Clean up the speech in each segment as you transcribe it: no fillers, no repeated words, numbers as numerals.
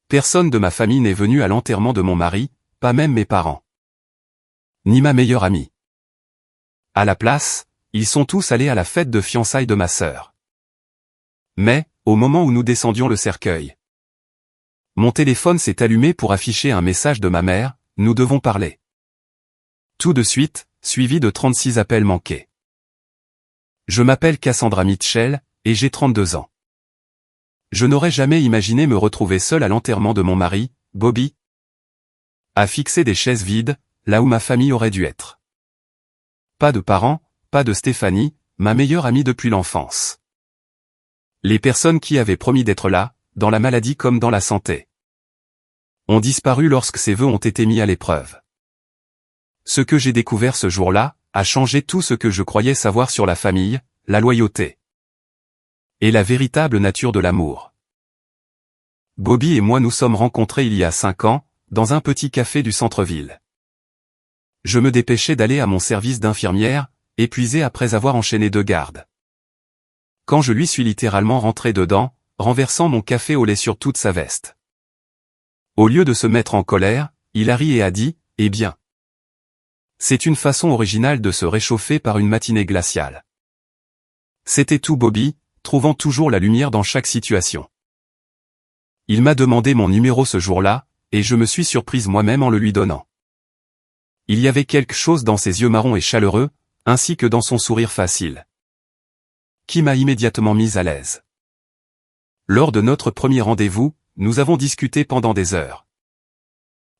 Personne de ma famille n'est venu à l'enterrement de mon mari, pas même mes parents. Ni ma meilleure amie. À la place, ils sont tous allés à la fête de fiançailles de ma sœur. Mais, au moment où nous descendions le cercueil, mon téléphone s'est allumé pour afficher un message de ma mère, « Nous devons parler ». Tout de suite, suivi de 36 appels manqués. Je m'appelle Cassandra Mitchell, et j'ai 32 ans. Je n'aurais jamais imaginé me retrouver seul à l'enterrement de mon mari, Bobby, à fixer des chaises vides, là où ma famille aurait dû être. Pas de parents, pas de Stéphanie, ma meilleure amie depuis l'enfance. Les personnes qui avaient promis d'être là, dans la maladie comme dans la santé, ont disparu lorsque ces vœux ont été mis à l'épreuve. Ce que j'ai découvert ce jour-là, a changé tout ce que je croyais savoir sur la famille, la loyauté et la véritable nature de l'amour. Bobby et moi nous sommes rencontrés il y a 5 ans, dans un petit café du centre-ville. Je me dépêchais d'aller à mon service d'infirmière, épuisé après avoir enchaîné 2 gardes. Quand je lui suis littéralement rentré dedans, renversant mon café au lait sur toute sa veste. Au lieu de se mettre en colère, il a ri et a dit, « Eh bien. » C'est une façon originale de se réchauffer par une matinée glaciale. C'était tout Bobby, trouvant toujours la lumière dans chaque situation. Il m'a demandé mon numéro ce jour-là, et je me suis surprise moi-même en le lui donnant. Il y avait quelque chose dans ses yeux marrons et chaleureux, ainsi que dans son sourire facile, qui m'a immédiatement mise à l'aise. Lors de notre premier rendez-vous, nous avons discuté pendant des heures.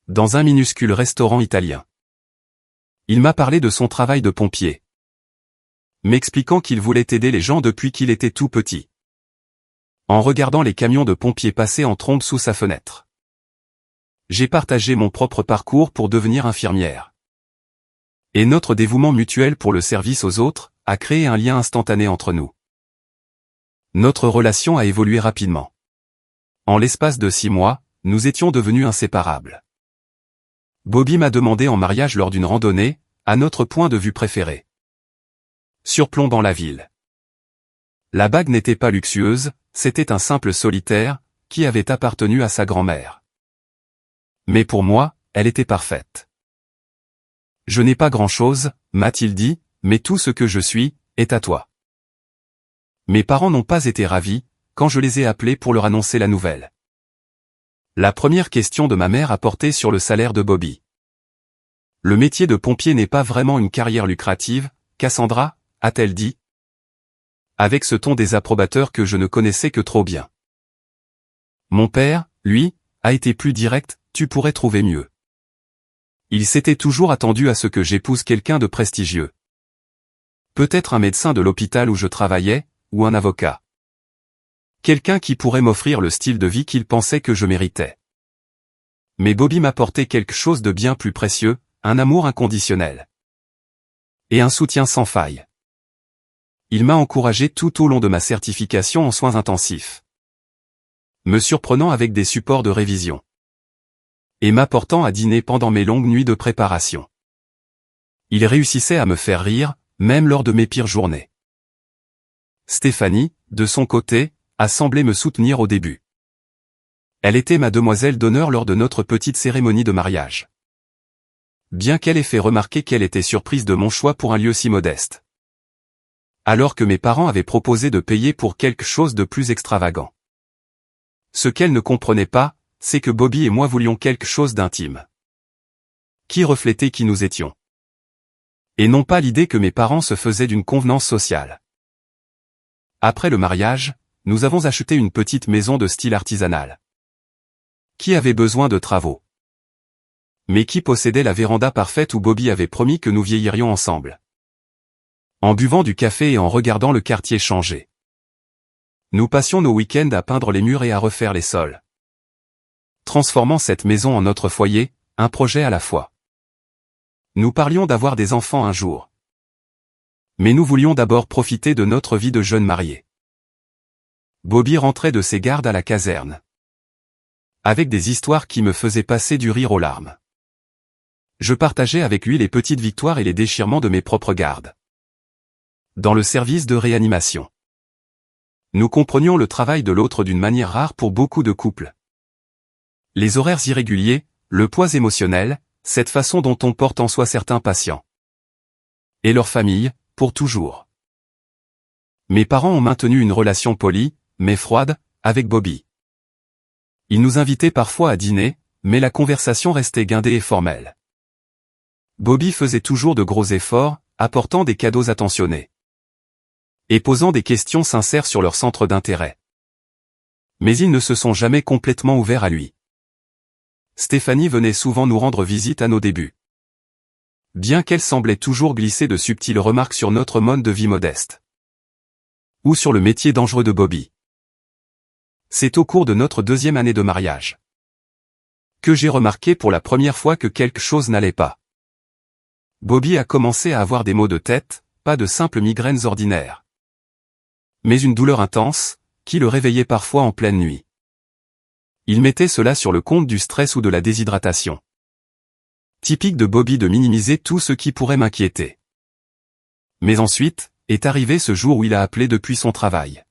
Dans un minuscule restaurant italien. Il m'a parlé de son travail de pompier, m'expliquant qu'il voulait aider les gens depuis qu'il était tout petit. En regardant les camions de pompiers passer en trombe sous sa fenêtre, j'ai partagé mon propre parcours pour devenir infirmière. Et notre dévouement mutuel pour le service aux autres a créé un lien instantané entre nous. Notre relation a évolué rapidement. En l'espace de 6 mois, nous étions devenus inséparables. Bobby m'a demandé en mariage lors d'une randonnée, à notre point de vue préféré, surplombant la ville. La bague n'était pas luxueuse, c'était un simple solitaire, qui avait appartenu à sa grand-mère. Mais pour moi, elle était parfaite. Je n'ai pas grand-chose, m'a-t-il dit, mais tout ce que je suis, est à toi. Mes parents n'ont pas été ravis, quand je les ai appelés pour leur annoncer la nouvelle. La première question de ma mère a porté sur le salaire de Bobby. Le métier de pompier n'est pas vraiment une carrière lucrative, Cassandra, a-t-elle dit, avec ce ton désapprobateur que je ne connaissais que trop bien. Mon père, lui, a été plus direct, tu pourrais trouver mieux. Il s'était toujours attendu à ce que j'épouse quelqu'un de prestigieux. Peut-être un médecin de l'hôpital où je travaillais, ou un avocat. Quelqu'un qui pourrait m'offrir le style de vie qu'il pensait que je méritais. Mais Bobby m'apportait quelque chose de bien plus précieux, un amour inconditionnel. Et un soutien sans faille. Il m'a encouragé tout au long de ma certification en soins intensifs, me surprenant avec des supports de révision, et m'apportant à dîner pendant mes longues nuits de préparation. Il réussissait à me faire rire, même lors de mes pires journées. Stéphanie, de son côté, a semblé me soutenir au début. Elle était ma demoiselle d'honneur lors de notre petite cérémonie de mariage. Bien qu'elle ait fait remarquer qu'elle était surprise de mon choix pour un lieu si modeste. Alors que mes parents avaient proposé de payer pour quelque chose de plus extravagant. Ce qu'elle ne comprenait pas, c'est que Bobby et moi voulions quelque chose d'intime, qui reflétait qui nous étions. Et non pas l'idée que mes parents se faisaient d'une convenance sociale. Après le mariage, nous avons acheté une petite maison de style artisanal, qui avait besoin de travaux, mais qui possédait la véranda parfaite où Bobby avait promis que nous vieillirions ensemble. En buvant du café et en regardant le quartier changer. Nous passions nos week-ends à peindre les murs et à refaire les sols. Transformant cette maison en notre foyer, un projet à la fois. Nous parlions d'avoir des enfants un jour. Mais nous voulions d'abord profiter de notre vie de jeunes mariés. Bobby rentrait de ses gardes à la caserne, avec des histoires qui me faisaient passer du rire aux larmes. Je partageais avec lui les petites victoires et les déchirements de mes propres gardes. Dans le service de réanimation, nous comprenions le travail de l'autre d'une manière rare pour beaucoup de couples. Les horaires irréguliers, le poids émotionnel, cette façon dont on porte en soi certains patients. Et leur famille, pour toujours. Mes parents ont maintenu une relation polie, mais froide, avec Bobby. Ils nous invitaient parfois à dîner, mais la conversation restait guindée et formelle. Bobby faisait toujours de gros efforts, apportant des cadeaux attentionnés. Et posant des questions sincères sur leur centre d'intérêt. Mais ils ne se sont jamais complètement ouverts à lui. Stéphanie venait souvent nous rendre visite à nos débuts. Bien qu'elle semblait toujours glisser de subtiles remarques sur notre mode de vie modeste. Ou sur le métier dangereux de Bobby. C'est au cours de notre 2e année de mariage que j'ai remarqué pour la première fois que quelque chose n'allait pas. Bobby a commencé à avoir des maux de tête, pas de simples migraines ordinaires. Mais une douleur intense, qui le réveillait parfois en pleine nuit. Il mettait cela sur le compte du stress ou de la déshydratation. Typique de Bobby de minimiser tout ce qui pourrait m'inquiéter. Mais ensuite, est arrivé ce jour où il a appelé depuis son travail.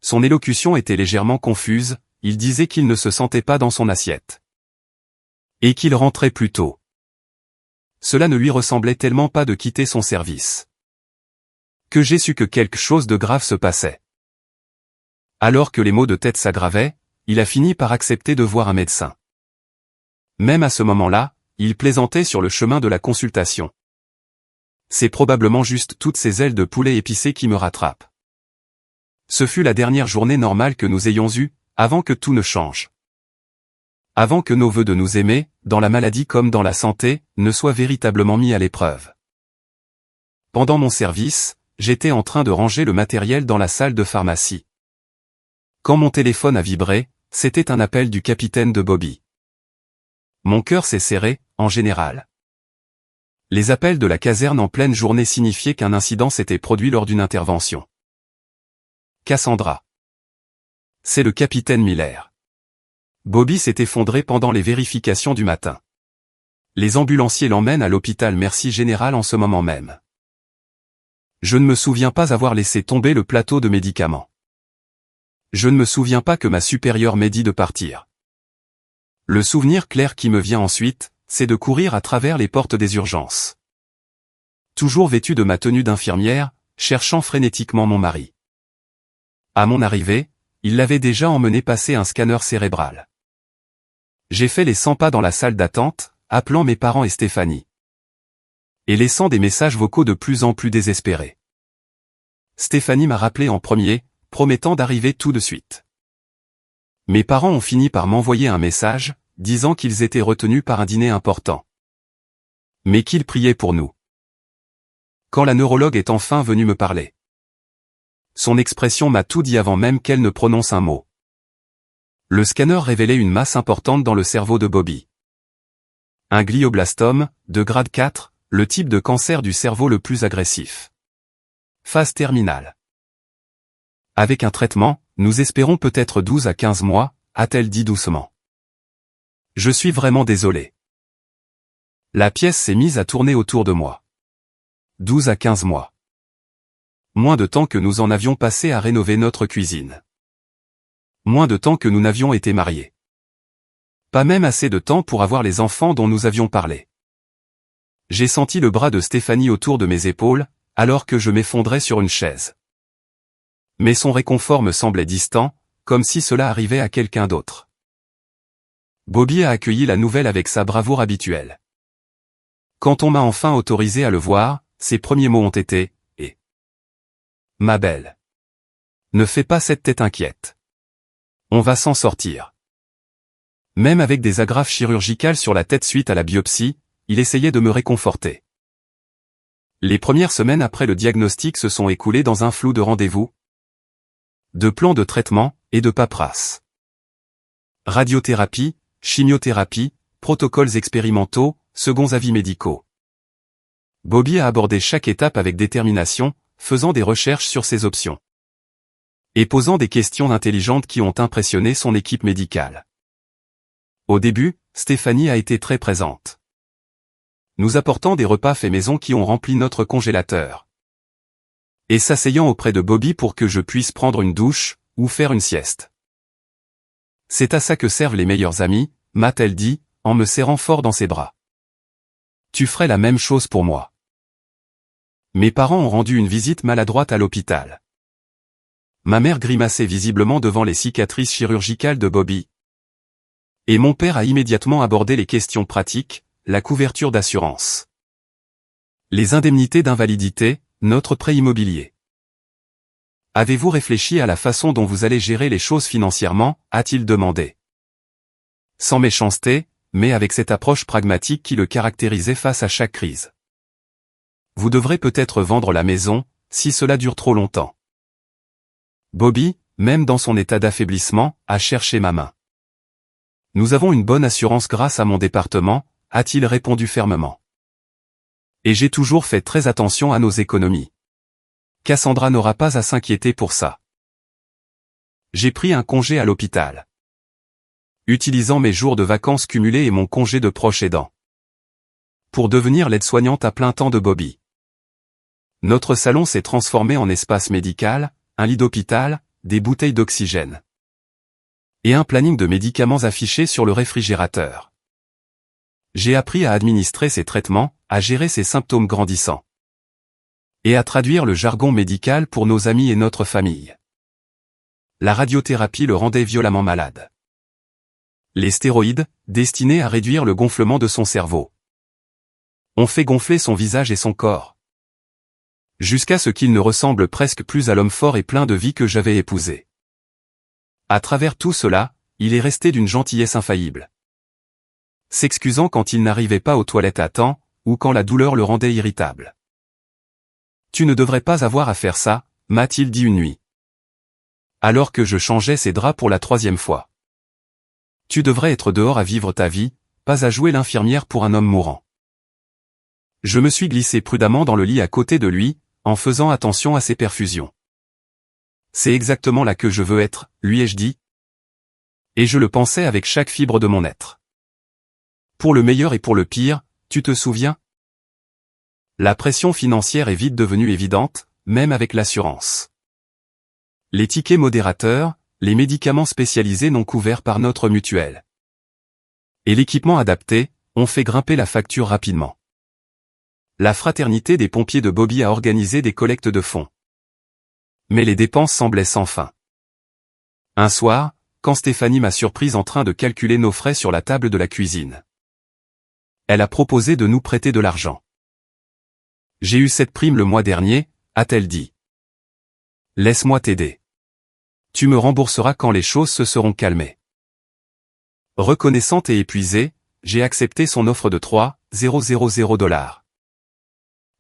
Son élocution était légèrement confuse, il disait qu'il ne se sentait pas dans son assiette. Et qu'il rentrait plus tôt. Cela ne lui ressemblait tellement pas de quitter son service. Que j'ai su que quelque chose de grave se passait. Alors que les maux de tête s'aggravaient, il a fini par accepter de voir un médecin. Même à ce moment-là, il plaisantait sur le chemin de la consultation. C'est probablement juste toutes ces ailes de poulet épicées qui me rattrapent. Ce fut la dernière journée normale que nous ayons eue, avant que tout ne change. Avant que nos vœux de nous aimer, dans la maladie comme dans la santé, ne soient véritablement mis à l'épreuve. Pendant mon service, j'étais en train de ranger le matériel dans la salle de pharmacie. Quand mon téléphone a vibré, c'était un appel du capitaine de Bobby. Mon cœur s'est serré, en général. Les appels de la caserne en pleine journée signifiaient qu'un incident s'était produit lors d'une intervention. Cassandra. C'est le capitaine Miller. Bobby s'est effondré pendant les vérifications du matin. Les ambulanciers l'emmènent à l'hôpital Merci Général en ce moment même. Je ne me souviens pas avoir laissé tomber le plateau de médicaments. Je ne me souviens pas que ma supérieure m'ait dit de partir. Le souvenir clair qui me vient ensuite, c'est de courir à travers les portes des urgences. Toujours vêtu de ma tenue d'infirmière, cherchant frénétiquement mon mari. À mon arrivée, il l'avait déjà emmené passer un scanner cérébral. J'ai fait les 100 pas dans la salle d'attente, appelant mes parents et Stéphanie. Et laissant des messages vocaux de plus en plus désespérés. Stéphanie m'a rappelé en premier, promettant d'arriver tout de suite. Mes parents ont fini par m'envoyer un message, disant qu'ils étaient retenus par un dîner important. Mais qu'ils priaient pour nous. Quand la neurologue est enfin venue me parler. Son expression m'a tout dit avant même qu'elle ne prononce un mot. Le scanner révélait une masse importante dans le cerveau de Bobby. Un glioblastome, de grade 4, le type de cancer du cerveau le plus agressif. Phase terminale. Avec un traitement, nous espérons peut-être 12 à 15 mois, a-t-elle dit doucement. Je suis vraiment désolé. La pièce s'est mise à tourner autour de moi. 12 à 15 mois. Moins de temps que nous en avions passé à rénover notre cuisine. Moins de temps que nous n'avions été mariés. Pas même assez de temps pour avoir les enfants dont nous avions parlé. J'ai senti le bras de Stéphanie autour de mes épaules, alors que je m'effondrais sur une chaise. Mais son réconfort me semblait distant, comme si cela arrivait à quelqu'un d'autre. Bobby a accueilli la nouvelle avec sa bravoure habituelle. Quand on m'a enfin autorisé à le voir, ses premiers mots ont été « Eh ! Ma belle. Ne fais pas cette tête inquiète. On va s'en sortir. » Même avec des agrafes chirurgicales sur la tête suite à la biopsie, il essayait de me réconforter. Les premières semaines après le diagnostic se sont écoulées dans un flou de rendez-vous, de plans de traitement, et de paperasse. Radiothérapie, chimiothérapie, protocoles expérimentaux, seconds avis médicaux. Bobby a abordé chaque étape avec détermination, faisant des recherches sur ses options. Et posant des questions intelligentes qui ont impressionné son équipe médicale. Au début, Stéphanie a été très présente. Nous apportant des repas faits maison qui ont rempli notre congélateur. Et s'asseyant auprès de Bobby pour que je puisse prendre une douche, ou faire une sieste. C'est à ça que servent les meilleurs amis, m'a-t-elle dit, en me serrant fort dans ses bras. Tu ferais la même chose pour moi. Mes parents ont rendu une visite maladroite à l'hôpital. Ma mère grimaçait visiblement devant les cicatrices chirurgicales de Bobby. Et mon père a immédiatement abordé les questions pratiques, la couverture d'assurance, les indemnités d'invalidité, notre prêt immobilier. Avez-vous réfléchi à la façon dont vous allez gérer les choses financièrement, a-t-il demandé. Sans méchanceté, mais avec cette approche pragmatique qui le caractérisait face à chaque crise. Vous devrez peut-être vendre la maison, si cela dure trop longtemps. Bobby, même dans son état d'affaiblissement, a cherché ma main. Nous avons une bonne assurance grâce à mon département, a-t-il répondu fermement. Et j'ai toujours fait très attention à nos économies. Cassandra n'aura pas à s'inquiéter pour ça. J'ai pris un congé à l'hôpital, utilisant mes jours de vacances cumulés et mon congé de proche aidant, pour devenir l'aide-soignante à plein temps de Bobby. Notre salon s'est transformé en espace médical, un lit d'hôpital, des bouteilles d'oxygène et un planning de médicaments affiché sur le réfrigérateur. J'ai appris à administrer ses traitements, à gérer ses symptômes grandissants et à traduire le jargon médical pour nos amis et notre famille. La radiothérapie le rendait violemment malade. Les stéroïdes, destinés à réduire le gonflement de son cerveau, ont fait gonfler son visage et son corps, jusqu'à ce qu'il ne ressemble presque plus à l'homme fort et plein de vie que j'avais épousé. À travers tout cela, il est resté d'une gentillesse infaillible, s'excusant quand il n'arrivait pas aux toilettes à temps, ou quand la douleur le rendait irritable. Tu ne devrais pas avoir à faire ça, m'a-t-il dit une nuit, alors que je changeais ses draps pour la 3e fois. Tu devrais être dehors à vivre ta vie, pas à jouer l'infirmière pour un homme mourant. Je me suis glissé prudemment dans le lit à côté de lui, en faisant attention à ses perfusions. C'est exactement là que je veux être, lui ai-je dit. Et je le pensais avec chaque fibre de mon être. Pour le meilleur et pour le pire, tu te souviens? La pression financière est vite devenue évidente, même avec l'assurance. Les tickets modérateurs, les médicaments spécialisés non couverts par notre mutuelle et l'équipement adapté, ont fait grimper la facture rapidement. La fraternité des pompiers de Bobby a organisé des collectes de fonds. Mais les dépenses semblaient sans fin. Un soir, quand Stéphanie m'a surprise en train de calculer nos frais sur la table de la cuisine, elle a proposé de nous prêter de l'argent. J'ai eu cette prime le mois dernier, a-t-elle dit. Laisse-moi t'aider. Tu me rembourseras quand les choses se seront calmées. Reconnaissante et épuisée, j'ai accepté son offre de 3,000 $.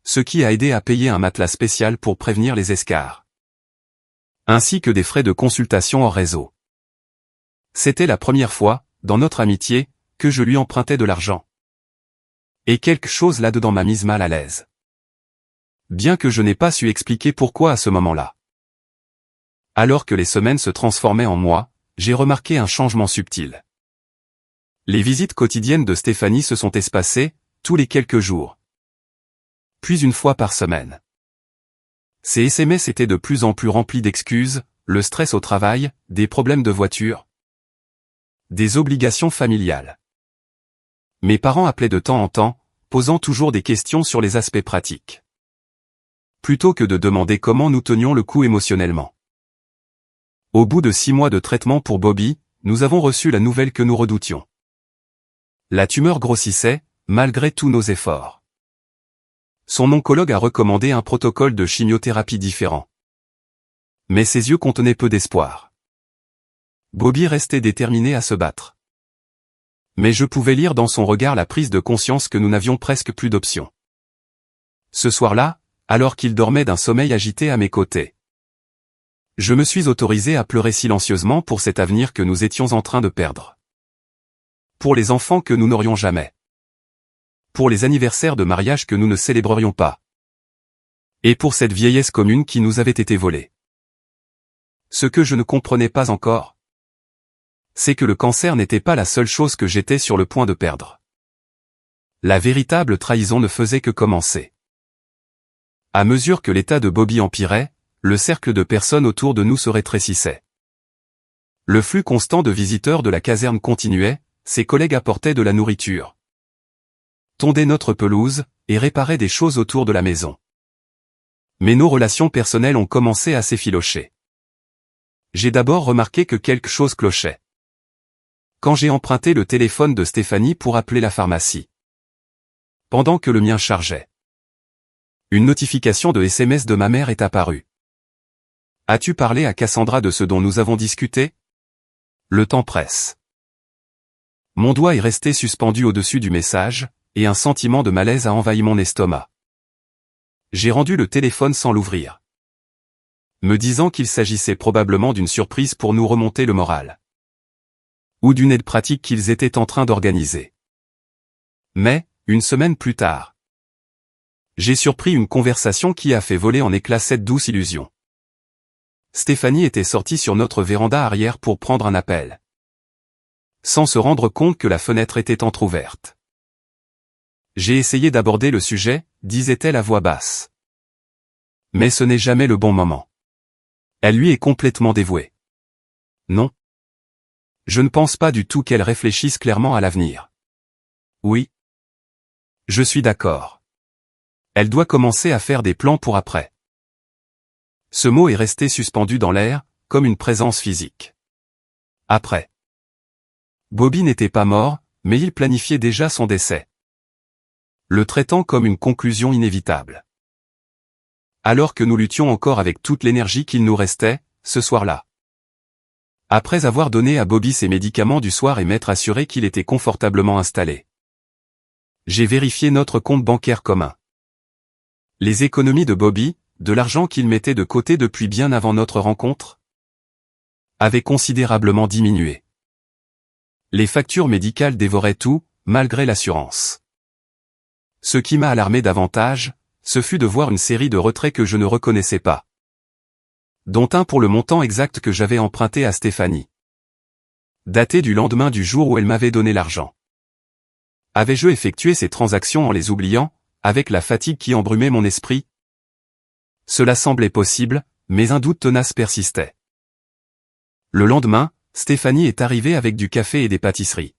Ce qui a aidé à payer un matelas spécial pour prévenir les escarres, ainsi que des frais de consultation hors réseau. C'était la première fois, dans notre amitié, que je lui empruntais de l'argent. Et quelque chose là-dedans m'a mise mal à l'aise. Bien que je n'ai pas su expliquer pourquoi à ce moment-là. Alors que les semaines se transformaient en mois, j'ai remarqué un changement subtil. Les visites quotidiennes de Stéphanie se sont espacées, tous les quelques jours, puis une fois par semaine. Ses SMS étaient de plus en plus remplis d'excuses, le stress au travail, des problèmes de voiture, des obligations familiales. Mes parents appelaient de temps en temps, posant toujours des questions sur les aspects pratiques, plutôt que de demander comment nous tenions le coup émotionnellement. Au bout de 6 mois de traitement pour Bobby, nous avons reçu la nouvelle que nous redoutions. La tumeur grossissait, malgré tous nos efforts. Son oncologue a recommandé un protocole de chimiothérapie différent. Mais ses yeux contenaient peu d'espoir. Bobby restait déterminé à se battre. Mais je pouvais lire dans son regard la prise de conscience que nous n'avions presque plus d'options. Ce soir-là, alors qu'il dormait d'un sommeil agité à mes côtés, je me suis autorisé à pleurer silencieusement pour cet avenir que nous étions en train de perdre. Pour les enfants que nous n'aurions jamais. Pour les anniversaires de mariage que nous ne célébrerions pas. Et pour cette vieillesse commune qui nous avait été volée. Ce que je ne comprenais pas encore, c'est que le cancer n'était pas la seule chose que j'étais sur le point de perdre. La véritable trahison ne faisait que commencer. À mesure que l'état de Bobby empirait, le cercle de personnes autour de nous se rétrécissait. Le flux constant de visiteurs de la caserne continuait, ses collègues apportaient de la nourriture, tondaient notre pelouse, et réparaient des choses autour de la maison. Mais nos relations personnelles ont commencé à s'effilocher. J'ai d'abord remarqué que quelque chose clochait. Quand j'ai emprunté le téléphone de Stéphanie pour appeler la pharmacie, pendant que le mien chargeait, une notification de SMS de ma mère est apparue. « As-tu parlé à Cassandra de ce dont nous avons discuté ? Le temps presse. » Mon doigt est resté suspendu au-dessus du message, et un sentiment de malaise a envahi mon estomac. J'ai rendu le téléphone sans l'ouvrir, me disant qu'il s'agissait probablement d'une surprise pour nous remonter le moral, ou d'une aide pratique qu'ils étaient en train d'organiser. Mais, une semaine plus tard, j'ai surpris une conversation qui a fait voler en éclats cette douce illusion. Stéphanie était sortie sur notre véranda arrière pour prendre un appel, sans se rendre compte que la fenêtre était entr'ouverte. J'ai essayé d'aborder le sujet, disait-elle à voix basse. Mais ce n'est jamais le bon moment. Elle lui est complètement dévouée. Non. Je ne pense pas du tout qu'elle réfléchisse clairement à l'avenir. Oui. Je suis d'accord. Elle doit commencer à faire des plans pour après. Ce mot est resté suspendu dans l'air, comme une présence physique. Après. Bobby n'était pas mort, mais il planifiait déjà son décès, le traitant comme une conclusion inévitable. Alors que nous luttions encore avec toute l'énergie qu'il nous restait, ce soir-là. Après avoir donné à Bobby ses médicaments du soir et m'être assuré qu'il était confortablement installé, j'ai vérifié notre compte bancaire commun. Les économies de Bobby, de l'argent qu'il mettait de côté depuis bien avant notre rencontre, avaient considérablement diminué. Les factures médicales dévoraient tout, malgré l'assurance. Ce qui m'a alarmé davantage, ce fut de voir une série de retraits que je ne reconnaissais pas, dont un pour le montant exact que j'avais emprunté à Stéphanie, daté du lendemain du jour où elle m'avait donné l'argent. Avais-je effectué ces transactions en les oubliant, avec la fatigue qui embrumait mon esprit? Cela semblait possible, mais un doute tenace persistait. Le lendemain, Stéphanie est arrivée avec du café et des pâtisseries.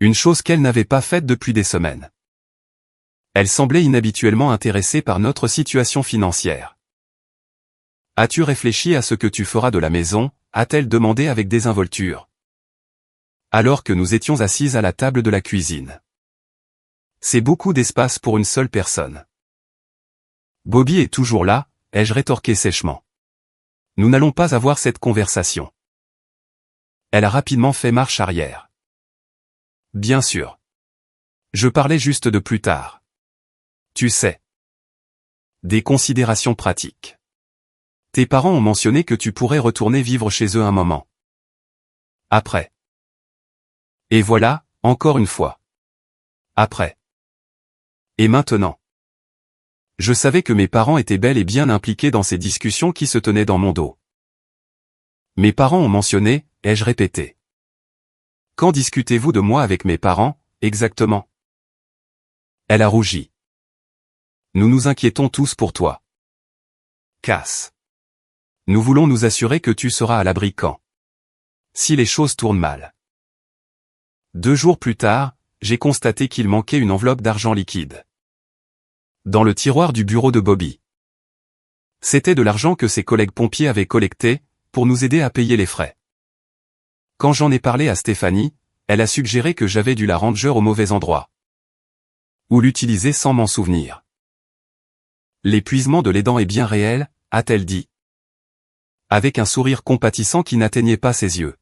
Une chose qu'elle n'avait pas faite depuis des semaines. Elle semblait inhabituellement intéressée par notre situation financière. « As-tu réfléchi à ce que tu feras de la maison ?» a-t-elle demandé avec désinvolture, alors que nous étions assises à la table de la cuisine. C'est beaucoup d'espace pour une seule personne. Bobby est toujours là, ai-je rétorqué sèchement. Nous n'allons pas avoir cette conversation. Elle a rapidement fait marche arrière. Bien sûr. Je parlais juste de plus tard. Tu sais. Des considérations pratiques. Tes parents ont mentionné que tu pourrais retourner vivre chez eux un moment. Après. Et voilà, encore une fois. Après. Et maintenant. Je savais que mes parents étaient bel et bien impliqués dans ces discussions qui se tenaient dans mon dos. Mes parents ont mentionné, ai-je répété. Quand discutez-vous de moi avec mes parents, exactement? Elle a rougi. Nous nous inquiétons tous pour toi. Cass. Nous voulons nous assurer que tu seras à l'abri quand. Si les choses tournent mal. 2 jours plus tard, j'ai constaté qu'il manquait une enveloppe d'argent liquide dans le tiroir du bureau de Bobby. C'était de l'argent que ses collègues pompiers avaient collecté, pour nous aider à payer les frais. Quand j'en ai parlé à Stéphanie, elle a suggéré que j'avais dû la ranger au mauvais endroit. Ou l'utiliser sans m'en souvenir. L'épuisement de l'aidant est bien réel, a-t-elle dit, avec un sourire compatissant qui n'atteignait pas ses yeux.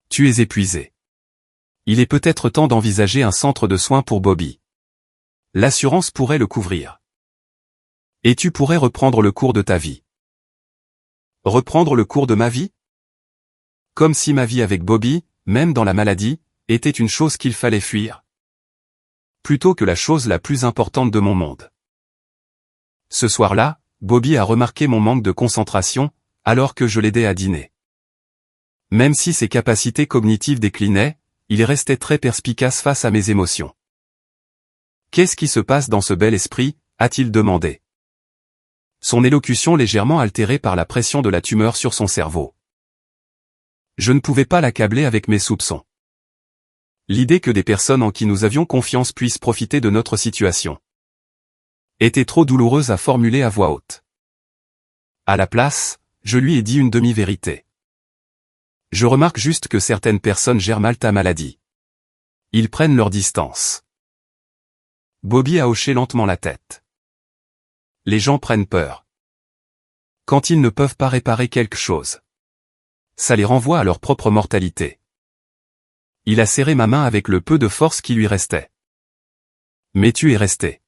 Tu es épuisé. Il est peut-être temps d'envisager un centre de soins pour Bobby. L'assurance pourrait le couvrir. Et tu pourrais reprendre le cours de ta vie. Reprendre le cours de ma vie? Comme si ma vie avec Bobby, même dans la maladie, était une chose qu'il fallait fuir. Plutôt que la chose la plus importante de mon monde. Ce soir-là, Bobby a remarqué mon manque de concentration, alors que je l'aidais à dîner. Même si ses capacités cognitives déclinaient, il restait très perspicace face à mes émotions. Qu'est-ce qui se passe dans ce bel esprit, a-t-il demandé. Son élocution légèrement altérée par la pression de la tumeur sur son cerveau. Je ne pouvais pas l'accabler avec mes soupçons. L'idée que des personnes en qui nous avions confiance puissent profiter de notre situation était trop douloureuse à formuler à voix haute. À la place, je lui ai dit une demi-vérité. Je remarque juste que certaines personnes gèrent mal ta maladie. Ils prennent leur distance. Bobby a hoché lentement la tête. Les gens prennent peur. Quand ils ne peuvent pas réparer quelque chose, ça les renvoie à leur propre mortalité. Il a serré ma main avec le peu de force qui lui restait. Mais tu es resté.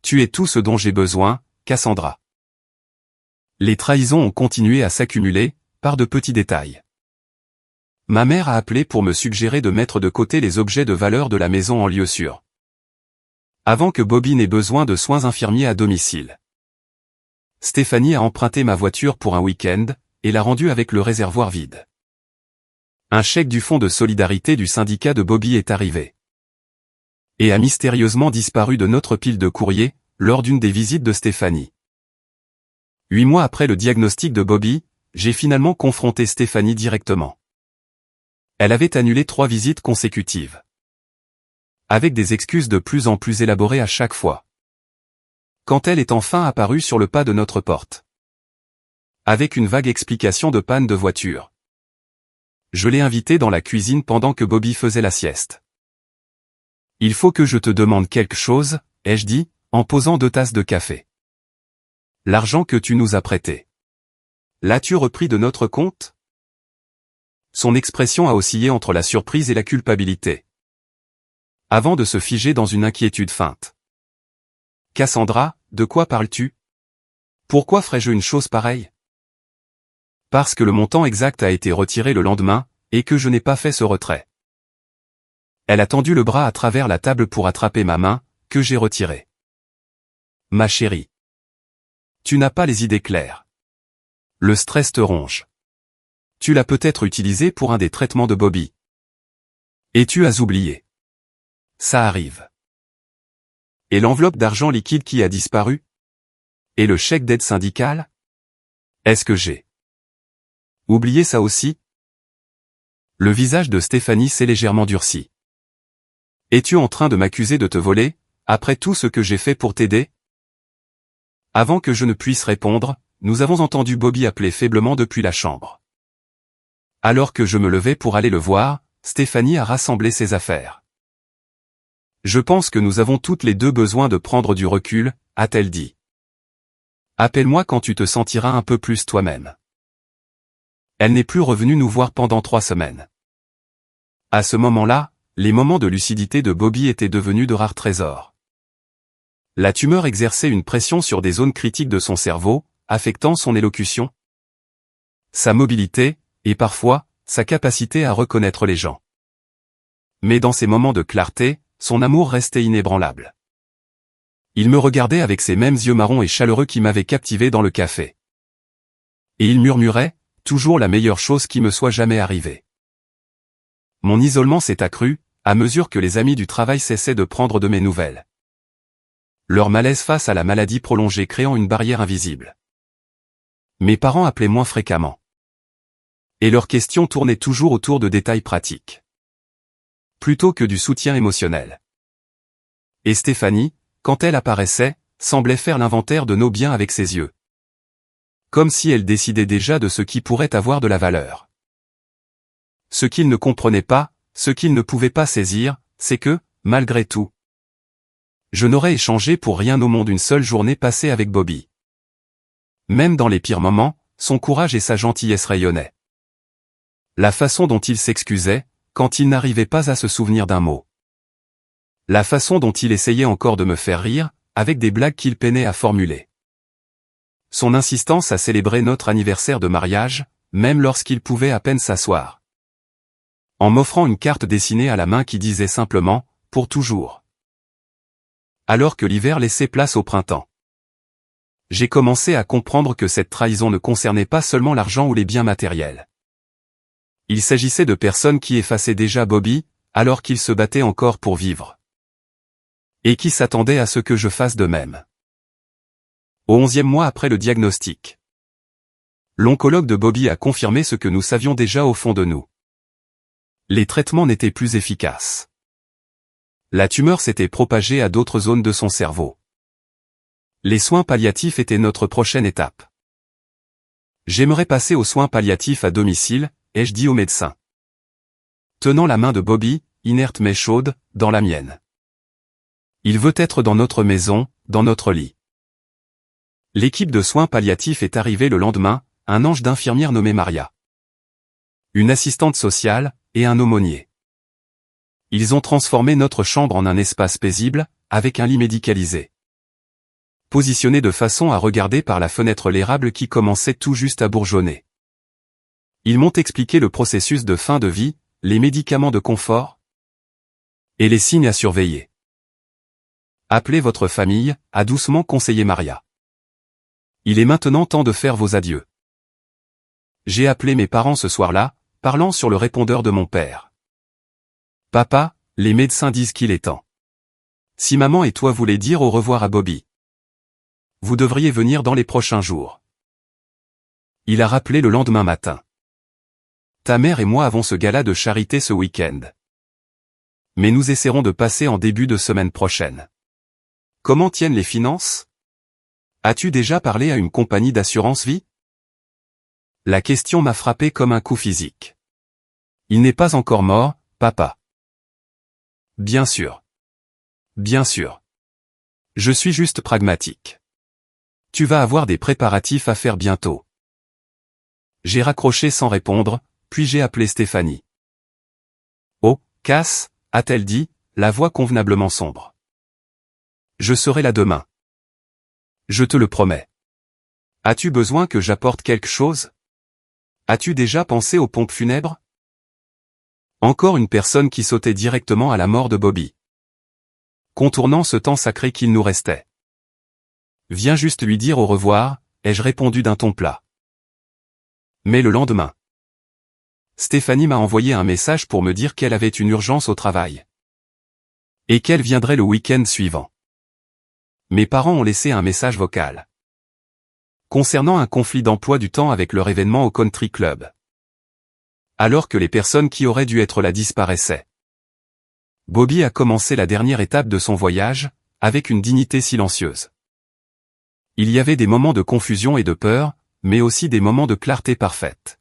Tu es tout ce dont j'ai besoin, Cassandra. Les trahisons ont continué à s'accumuler, par de petits détails. Ma mère a appelé pour me suggérer de mettre de côté les objets de valeur de la maison en lieu sûr. Avant que Bobby n'ait besoin de soins infirmiers à domicile. Stéphanie a emprunté ma voiture pour un week-end, et l'a rendue avec le réservoir vide. Un chèque du fonds de solidarité du syndicat de Bobby est arrivé. Et a mystérieusement disparu de notre pile de courrier, lors d'une des visites de Stéphanie. 8 mois après le diagnostic de Bobby, j'ai finalement confronté Stéphanie directement. Elle avait annulé 3 visites consécutives. Avec des excuses de plus en plus élaborées à chaque fois. Quand elle est enfin apparue sur le pas de notre porte. Avec une vague explication de panne de voiture. Je l'ai invitée dans la cuisine pendant que Bobby faisait la sieste. Il faut que je te demande quelque chose, ai-je dit, en posant 2 tasses de café. L'argent que tu nous as prêté. L'as-tu repris de notre compte? Son expression a oscillé entre la surprise et la culpabilité. Avant de se figer dans une inquiétude feinte. Cassandra, de quoi parles-tu? Pourquoi ferais-je une chose pareille? Parce que le montant exact a été retiré le lendemain, et que je n'ai pas fait ce retrait. Elle a tendu le bras à travers la table pour attraper ma main, que j'ai retirée. Ma chérie. Tu n'as pas les idées claires. Le stress te ronge. Tu l'as peut-être utilisé pour un des traitements de Bobby. Et tu as oublié. Ça arrive. Et l'enveloppe d'argent liquide qui a disparu? Et le chèque d'aide syndicale? Est-ce que j'ai oublié ça aussi? Le visage de Stéphanie s'est légèrement durci. Es-tu en train de m'accuser de te voler, après tout ce que j'ai fait pour t'aider? Avant que je ne puisse répondre, nous avons entendu Bobby appeler faiblement depuis la chambre. Alors que je me levais pour aller le voir, Stéphanie a rassemblé ses affaires. Je pense que nous avons toutes les deux besoin de prendre du recul, a-t-elle dit. Appelle-moi quand tu te sentiras un peu plus toi-même. Elle n'est plus revenue nous voir pendant 3 semaines. À ce moment-là, les moments de lucidité de Bobby étaient devenus de rares trésors. La tumeur exerçait une pression sur des zones critiques de son cerveau, affectant son élocution, sa mobilité, et parfois, sa capacité à reconnaître les gens. Mais dans ces moments de clarté, son amour restait inébranlable. Il me regardait avec ses mêmes yeux marrons et chaleureux qui m'avaient captivé dans le café. Et il murmurait, toujours la meilleure chose qui me soit jamais arrivée. Mon isolement s'est accru, à mesure que les amis du travail cessaient de prendre de mes nouvelles. Leur malaise face à la maladie prolongée créant une barrière invisible. Mes parents appelaient moins fréquemment. Et leurs questions tournaient toujours autour de détails pratiques. Plutôt que du soutien émotionnel. Et Stéphanie, quand elle apparaissait, semblait faire l'inventaire de nos biens avec ses yeux. Comme si elle décidait déjà de ce qui pourrait avoir de la valeur. Ce qu'il ne comprenait pas, ce qu'il ne pouvait pas saisir, c'est que, malgré tout, je n'aurais échangé pour rien au monde une seule journée passée avec Bobby. Même dans les pires moments, son courage et sa gentillesse rayonnaient. La façon dont il s'excusait, quand il n'arrivait pas à se souvenir d'un mot. La façon dont il essayait encore de me faire rire, avec des blagues qu'il peinait à formuler. Son insistance à célébrer notre anniversaire de mariage, même lorsqu'il pouvait à peine s'asseoir. En m'offrant une carte dessinée à la main qui disait simplement « pour toujours ». Alors que l'hiver laissait place au printemps. J'ai commencé à comprendre que cette trahison ne concernait pas seulement l'argent ou les biens matériels. Il s'agissait de personnes qui effaçaient déjà Bobby, alors qu'il se battait encore pour vivre. Et qui s'attendaient à ce que je fasse de même. Au 11e mois après le diagnostic. L'oncologue de Bobby a confirmé ce que nous savions déjà au fond de nous. Les traitements n'étaient plus efficaces. La tumeur s'était propagée à d'autres zones de son cerveau. Les soins palliatifs étaient notre prochaine étape. J'aimerais passer aux soins palliatifs à domicile, ai-je dit au médecin. Tenant la main de Bobby, inerte mais chaude, dans la mienne. Il veut être dans notre maison, dans notre lit. L'équipe de soins palliatifs est arrivée le lendemain, un ange d'infirmière nommé Maria. Une assistante sociale, et un aumônier. Ils ont transformé notre chambre en un espace paisible, avec un lit médicalisé. Positionné de façon à regarder par la fenêtre l'érable qui commençait tout juste à bourgeonner. Ils m'ont expliqué le processus de fin de vie, les médicaments de confort et les signes à surveiller. Appelez votre famille, a doucement conseillé Maria. Il est maintenant temps de faire vos adieux. J'ai appelé mes parents ce soir-là, parlant sur le répondeur de mon père. Papa, les médecins disent qu'il est temps. Si maman et toi voulez dire au revoir à Bobby, vous devriez venir dans les prochains jours. Il a rappelé le lendemain matin. Ta mère et moi avons ce gala de charité ce week-end. Mais nous essaierons de passer en début de semaine prochaine. Comment tiennent les finances? As-tu déjà parlé à une compagnie d'assurance vie? La question m'a frappé comme un coup physique. Il n'est pas encore mort, papa. Bien sûr. Bien sûr. Je suis juste pragmatique. Tu vas avoir des préparatifs à faire bientôt. J'ai raccroché sans répondre, puis j'ai appelé Stéphanie. Oh, Cass, a-t-elle dit, la voix convenablement sombre. Je serai là demain. Je te le promets. As-tu besoin que j'apporte quelque chose? As-tu déjà pensé aux pompes funèbres? Encore une personne qui sautait directement à la mort de Bobby. Contournant ce temps sacré qu'il nous restait. Viens juste lui dire au revoir, ai-je répondu d'un ton plat. Mais le lendemain, Stéphanie m'a envoyé un message pour me dire qu'elle avait une urgence au travail. Et qu'elle viendrait le week-end suivant. Mes parents ont laissé un message vocal. Concernant un conflit d'emploi du temps avec leur événement au country club. Alors que les personnes qui auraient dû être là disparaissaient. Bobby a commencé la dernière étape de son voyage, avec une dignité silencieuse. Il y avait des moments de confusion et de peur, mais aussi des moments de clarté parfaite.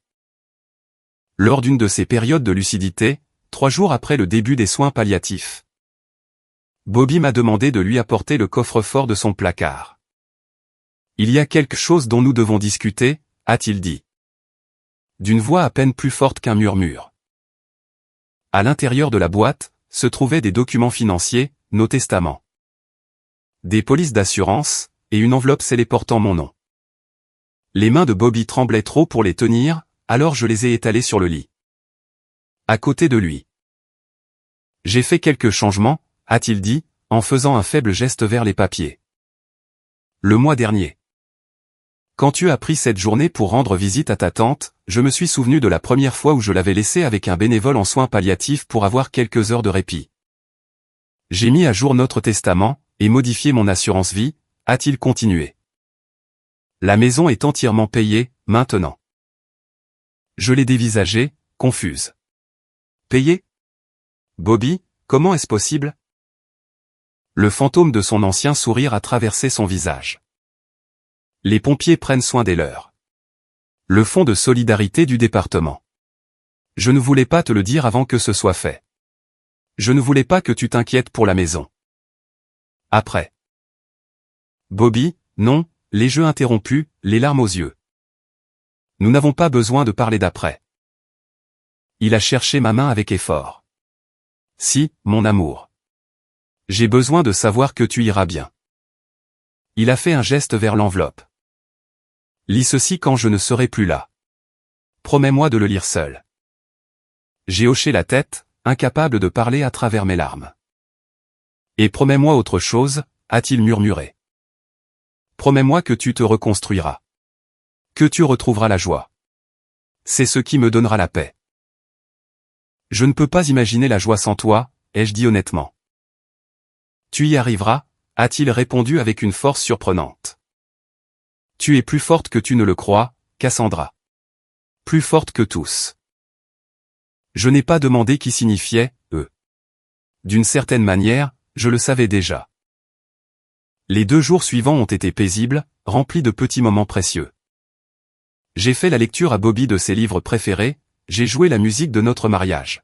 Lors d'une de ces périodes de lucidité, 3 jours après le début des soins palliatifs, Bobby m'a demandé de lui apporter le coffre-fort de son placard. Il y a quelque chose dont nous devons discuter, a-t-il dit. D'une voix à peine plus forte qu'un murmure. À l'intérieur de la boîte, se trouvaient des documents financiers, nos testaments. Des polices d'assurance, et une enveloppe scellée portant mon nom. Les mains de Bobby tremblaient trop pour les tenir, alors je les ai étalées sur le lit. À côté de lui. J'ai fait quelques changements, a-t-il dit, en faisant un faible geste vers les papiers. Le mois dernier. Quand tu as pris cette journée pour rendre visite à ta tante, je me suis souvenu de la première fois où je l'avais laissée avec un bénévole en soins palliatifs pour avoir quelques heures de répit. J'ai mis à jour notre testament, et modifié mon assurance vie, a-t-il continué. La maison est entièrement payée, maintenant. Je l'ai dévisagée, confuse. Payée? Bobby, comment est-ce possible? Le fantôme de son ancien sourire a traversé son visage. Les pompiers prennent soin des leurs. Le fonds de solidarité du département. Je ne voulais pas te le dire avant que ce soit fait. Je ne voulais pas que tu t'inquiètes pour la maison. Après. Bobby, non, les jeux interrompus, les larmes aux yeux. Nous n'avons pas besoin de parler d'après. Il a cherché ma main avec effort. Si, mon amour. J'ai besoin de savoir que tu iras bien. Il a fait un geste vers l'enveloppe. Lis ceci quand je ne serai plus là. Promets-moi de le lire seul. J'ai hoché la tête, incapable de parler à travers mes larmes. Et promets-moi autre chose, a-t-il murmuré. Promets-moi que tu te reconstruiras. Que tu retrouveras la joie. C'est ce qui me donnera la paix. Je ne peux pas imaginer la joie sans toi, ai-je dit honnêtement. Tu y arriveras, a-t-il répondu avec une force surprenante. Tu es plus forte que tu ne le crois, Cassandra. Plus forte que tous. Je n'ai pas demandé qui signifiait « eux ». D'une certaine manière, je le savais déjà. Les 2 jours suivants ont été paisibles, remplis de petits moments précieux. J'ai fait la lecture à Bobby de ses livres préférés, j'ai joué la musique de notre mariage.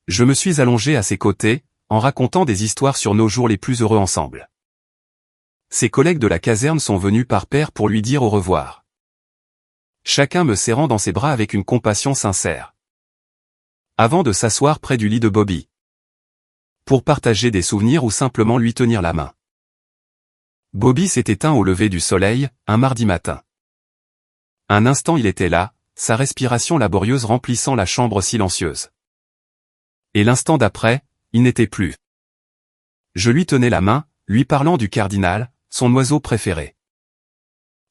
Je me suis allongé à ses côtés, en racontant des histoires sur nos jours les plus heureux ensemble. Ses collègues de la caserne sont venus par paire pour lui dire au revoir. Chacun me serrant dans ses bras avec une compassion sincère. Avant de s'asseoir près du lit de Bobby. Pour partager des souvenirs ou simplement lui tenir la main. Bobby s'est éteint au lever du soleil, un mardi matin. Un instant il était là, sa respiration laborieuse remplissant la chambre silencieuse. Et l'instant d'après, il n'était plus. Je lui tenais la main, lui parlant du cardinal, son oiseau préféré.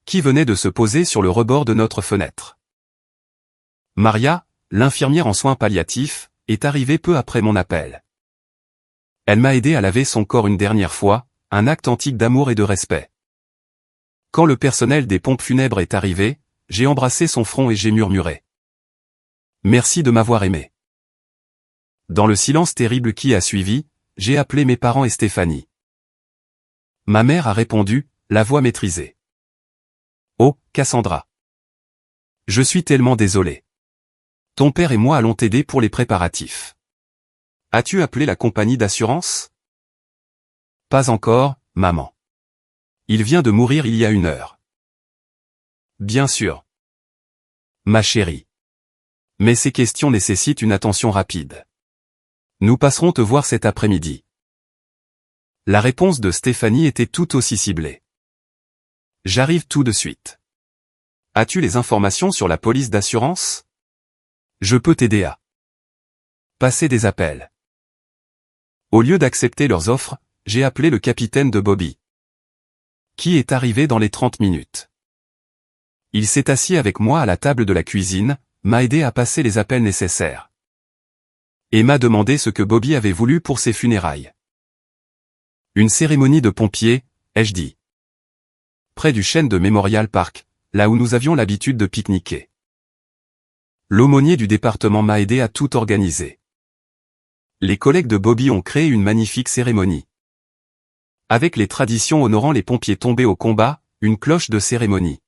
Qui venait de se poser sur le rebord de notre fenêtre. Maria, l'infirmière en soins palliatifs, est arrivée peu après mon appel. Elle m'a aidé à laver son corps une dernière fois, un acte antique d'amour et de respect. Quand le personnel des pompes funèbres est arrivé, j'ai embrassé son front et j'ai murmuré. Merci de m'avoir aimé. Dans le silence terrible qui a suivi, j'ai appelé mes parents et Stéphanie. Ma mère a répondu, la voix maîtrisée. Oh, Cassandra. Je suis tellement désolé. Ton père et moi allons t'aider pour les préparatifs. As-tu appelé la compagnie d'assurance? Pas encore, maman. Il vient de mourir il y a 1 heure. Bien sûr. Ma chérie. Mais ces questions nécessitent une attention rapide. Nous passerons te voir cet après-midi. La réponse de Stéphanie était tout aussi ciblée. J'arrive tout de suite. As-tu les informations sur la police d'assurance? Je peux t'aider à passer des appels. Au lieu d'accepter leurs offres, j'ai appelé le capitaine de Bobby. Qui est arrivé dans les 30 minutes. Il s'est assis avec moi à la table de la cuisine, m'a aidé à passer les appels nécessaires. Et m'a demandé ce que Bobby avait voulu pour ses funérailles. Une cérémonie de pompiers, ai-je dit. Près du chêne de Memorial Park, là où nous avions l'habitude de pique-niquer. L'aumônier du département m'a aidé à tout organiser. Les collègues de Bobby ont créé une magnifique cérémonie. Avec les traditions honorant les pompiers tombés au combat, une cloche de cérémonie.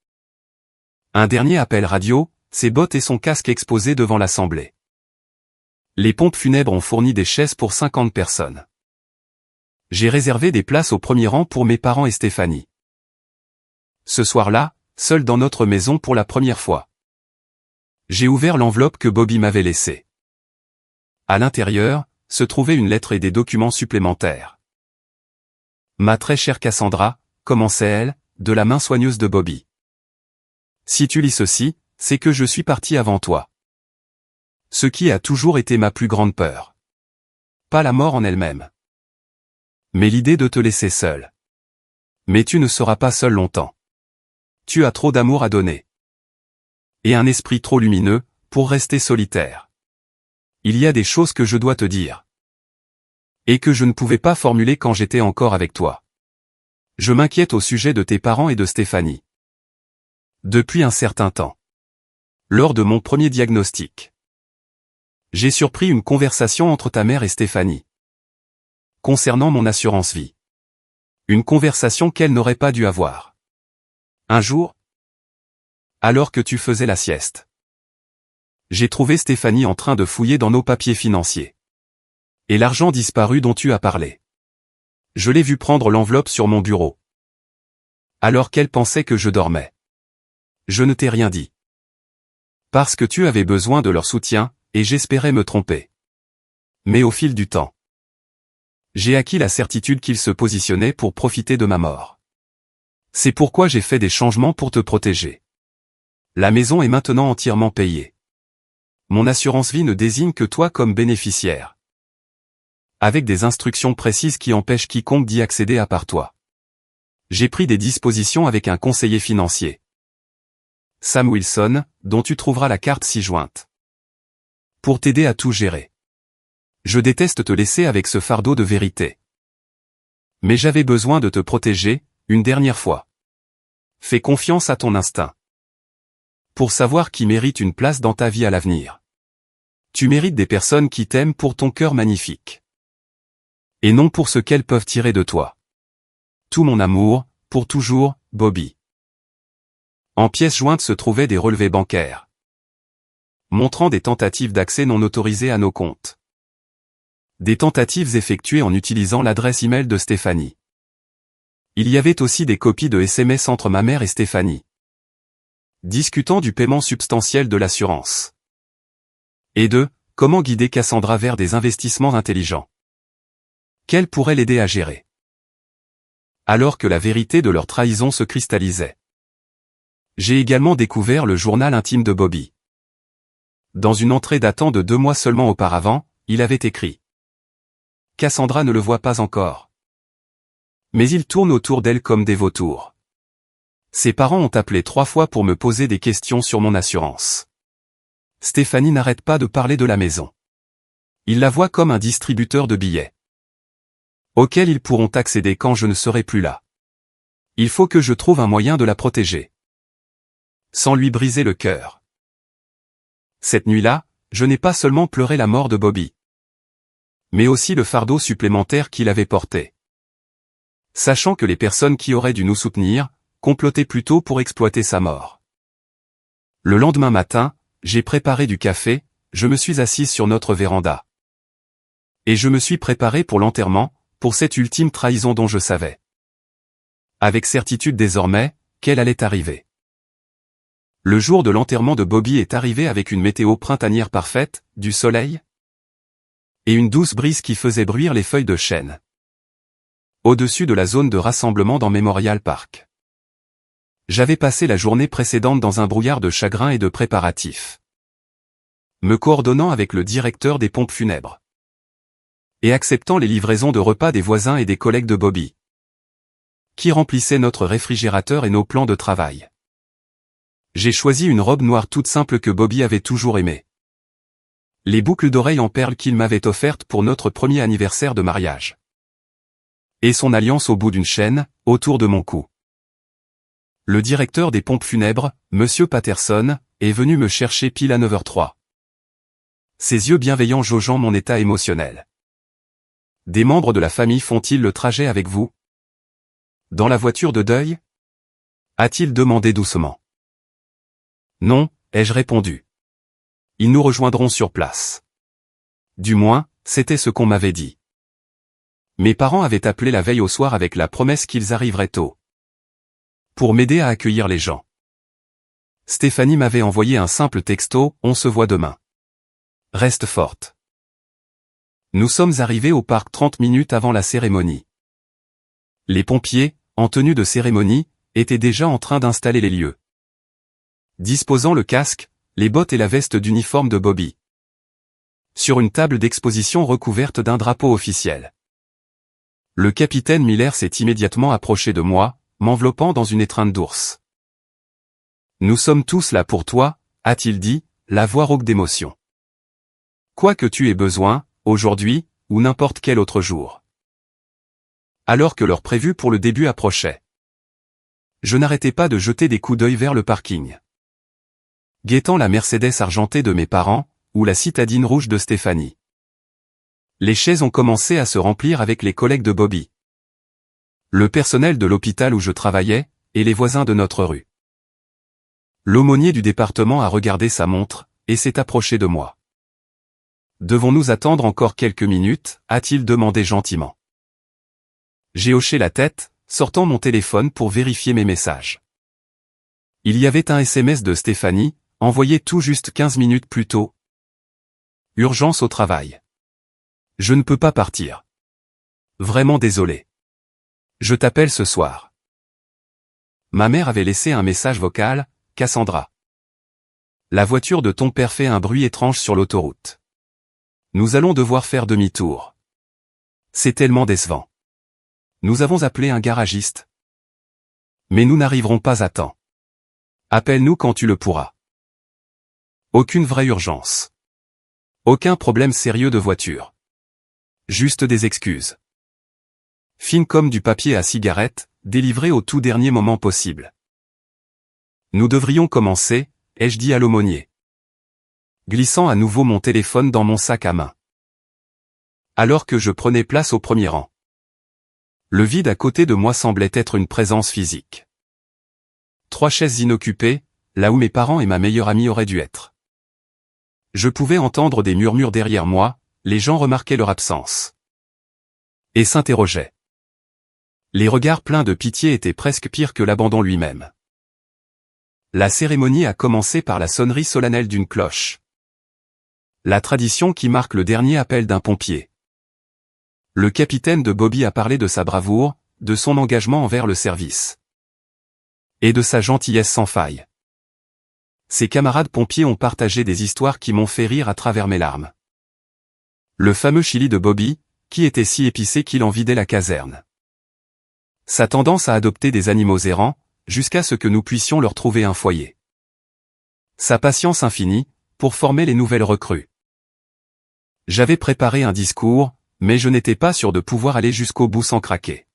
Un dernier appel radio, ses bottes et son casque exposés devant l'assemblée. Les pompes funèbres ont fourni des chaises pour 50 personnes. J'ai réservé des places au premier rang pour mes parents et Stéphanie. Ce soir-là, seul dans notre maison pour la première fois. J'ai ouvert l'enveloppe que Bobby m'avait laissée. À l'intérieur, se trouvait une lettre et des documents supplémentaires. Ma très chère Cassandra, commençait-elle, de la main soigneuse de Bobby. Si tu lis ceci, c'est que je suis parti avant toi. Ce qui a toujours été ma plus grande peur. Pas la mort en elle-même. Mais l'idée de te laisser seul. Mais tu ne seras pas seul longtemps. Tu as trop d'amour à donner. Et un esprit trop lumineux, pour rester solitaire. Il y a des choses que je dois te dire. Et que je ne pouvais pas formuler quand j'étais encore avec toi. Je m'inquiète au sujet de tes parents et de Stéphanie. Depuis un certain temps. Lors de mon premier diagnostic. J'ai surpris une conversation entre ta mère et Stéphanie. Concernant mon assurance vie. Une conversation qu'elle n'aurait pas dû avoir. Un jour, alors que tu faisais la sieste. J'ai trouvé Stéphanie en train de fouiller dans nos papiers financiers. Et l'argent disparu dont tu as parlé. Je l'ai vu prendre l'enveloppe sur mon bureau. Alors qu'elle pensait que je dormais. Je ne t'ai rien dit. Parce que tu avais besoin de leur soutien, et j'espérais me tromper. Mais au fil du temps, j'ai acquis la certitude qu'ils se positionnaient pour profiter de ma mort. C'est pourquoi j'ai fait des changements pour te protéger. La maison est maintenant entièrement payée. Mon assurance vie ne désigne que toi comme bénéficiaire. Avec des instructions précises qui empêchent quiconque d'y accéder à part toi. J'ai pris des dispositions avec un conseiller financier. Sam Wilson, dont tu trouveras la carte ci-jointe. Pour t'aider à tout gérer. Je déteste te laisser avec ce fardeau de vérité. Mais j'avais besoin de te protéger, une dernière fois. Fais confiance à ton instinct. pour savoir qui mérite une place dans ta vie à l'avenir. Tu mérites des personnes qui t'aiment pour ton cœur magnifique. Et non pour ce qu'elles peuvent tirer de toi. Tout mon amour, pour toujours, Bobby. En pièces jointes se trouvaient des relevés bancaires, montrant des tentatives d'accès non autorisées à nos comptes. Des tentatives effectuées en utilisant l'adresse email de Stéphanie. Il y avait aussi des copies de SMS entre ma mère et Stéphanie, discutant du paiement substantiel de l'assurance. Et de comment guider Cassandra vers des investissements intelligents. Qu'elle pourrait l'aider à gérer. Alors que la vérité de leur trahison se cristallisait. J'ai également découvert le journal intime de Bobby. Dans une entrée datant de 2 mois seulement auparavant, il avait écrit. Cassandra ne le voit pas encore. Mais il tourne autour d'elle comme des vautours. Ses parents ont appelé 3 fois pour me poser des questions sur mon assurance. Stéphanie n'arrête pas de parler de la maison. Il la voit comme un distributeur de billets, auquel ils pourront accéder quand je ne serai plus là. Il faut que je trouve un moyen de la protéger, sans lui briser le cœur. Cette nuit-là, je n'ai pas seulement pleuré la mort de Bobby, mais aussi le fardeau supplémentaire qu'il avait porté. Sachant que les personnes qui auraient dû nous soutenir, complotaient plutôt pour exploiter sa mort. Le lendemain matin, j'ai préparé du café, je me suis assise sur notre véranda. Et je me suis préparé pour l'enterrement, pour cette ultime trahison dont je savais, avec certitude désormais, qu'elle allait arriver. Le jour de l'enterrement de Bobby est arrivé avec une météo printanière parfaite, du soleil, et une douce brise qui faisait bruire les feuilles de chêne. Au-dessus de la zone de rassemblement dans Memorial Park. J'avais passé la journée précédente dans un brouillard de chagrin et de préparatifs, me coordonnant avec le directeur des pompes funèbres, et acceptant les livraisons de repas des voisins et des collègues de Bobby, qui remplissaient notre réfrigérateur et nos plans de travail. J'ai choisi une robe noire toute simple que Bobby avait toujours aimée. Les boucles d'oreilles en perles qu'il m'avait offertes pour notre premier anniversaire de mariage. Et son alliance au bout d'une chaîne, autour de mon cou. Le directeur des pompes funèbres, Monsieur Patterson, est venu me chercher pile à 9h03. Ses yeux bienveillants jaugeant mon état émotionnel. Des membres de la famille font-ils le trajet avec vous? Dans la voiture de deuil? A-t-il demandé doucement. Non, ai-je répondu. Ils nous rejoindront sur place. Du moins, c'était ce qu'on m'avait dit. Mes parents avaient appelé la veille au soir avec la promesse qu'ils arriveraient tôt, pour m'aider à accueillir les gens. Stéphanie m'avait envoyé un simple texto, on se voit demain. Reste forte. Nous sommes arrivés au parc 30 minutes avant la cérémonie. Les pompiers, en tenue de cérémonie, étaient déjà en train d'installer les lieux, disposant le casque, les bottes et la veste d'uniforme de Bobby, sur une table d'exposition recouverte d'un drapeau officiel. Le capitaine Miller s'est immédiatement approché de moi, m'enveloppant dans une étreinte d'ours. Nous sommes tous là pour toi, a-t-il dit, la voix rauque d'émotion. Quoi que tu aies besoin, aujourd'hui, ou n'importe quel autre jour. Alors que l'heure prévue pour le début approchait, je n'arrêtais pas de jeter des coups d'œil vers le parking, guettant la Mercedes argentée de mes parents, ou la citadine rouge de Stéphanie. Les chaises ont commencé à se remplir avec les collègues de Bobby, le personnel de l'hôpital où je travaillais, et les voisins de notre rue. L'aumônier du département a regardé sa montre, et s'est approché de moi. Devons-nous attendre encore quelques minutes, a-t-il demandé gentiment. J'ai hoché la tête, sortant mon téléphone pour vérifier mes messages. Il y avait un SMS de Stéphanie, envoyé tout juste 15 minutes plus tôt. Urgence au travail. Je ne peux pas partir. Vraiment désolé. Je t'appelle ce soir. Ma mère avait laissé un message vocal, Cassandra. La voiture de ton père fait un bruit étrange sur l'autoroute. Nous allons devoir faire demi-tour. C'est tellement décevant. Nous avons appelé un garagiste. Mais nous n'arriverons pas à temps. Appelle-nous quand tu le pourras. Aucune vraie urgence. Aucun problème sérieux de voiture. Juste des excuses. Fines comme du papier à cigarette, délivré au tout dernier moment possible. Nous devrions commencer, ai-je dit à l'aumônier, glissant à nouveau mon téléphone dans mon sac à main. Alors que je prenais place au premier rang. Le vide à côté de moi semblait être une présence physique. 3 chaises inoccupées, là où mes parents et ma meilleure amie auraient dû être. Je pouvais entendre des murmures derrière moi, les gens remarquaient leur absence. Et s'interrogeaient. Les regards pleins de pitié étaient presque pires que l'abandon lui-même. La cérémonie a commencé par la sonnerie solennelle d'une cloche. La tradition qui marque le dernier appel d'un pompier. Le capitaine de Bobby a parlé de sa bravoure, de son engagement envers le service. Et de sa gentillesse sans faille. Ses camarades pompiers ont partagé des histoires qui m'ont fait rire à travers mes larmes. Le fameux chili de Bobby, qui était si épicé qu'il en vidait la caserne. Sa tendance à adopter des animaux errants, jusqu'à ce que nous puissions leur trouver un foyer. Sa patience infinie, pour former les nouvelles recrues. J'avais préparé un discours, mais je n'étais pas sûr de pouvoir aller jusqu'au bout sans craquer.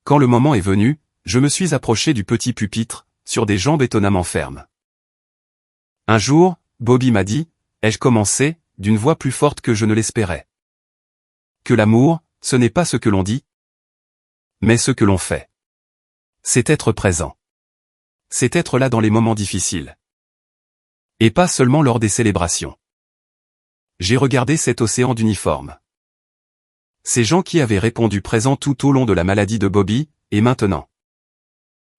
Quand le moment est venu, je me suis approché du petit pupitre, sur des jambes étonnamment fermes. Un jour, Bobby m'a dit, ai-je commencé, d'une voix plus forte que je ne l'espérais. Que l'amour, ce n'est pas ce que l'on dit, mais ce que l'on fait. C'est être présent. C'est être là dans les moments difficiles. Et pas seulement lors des célébrations. J'ai regardé cet océan d'uniformes. Ces gens qui avaient répondu présent tout au long de la maladie de Bobby, et maintenant.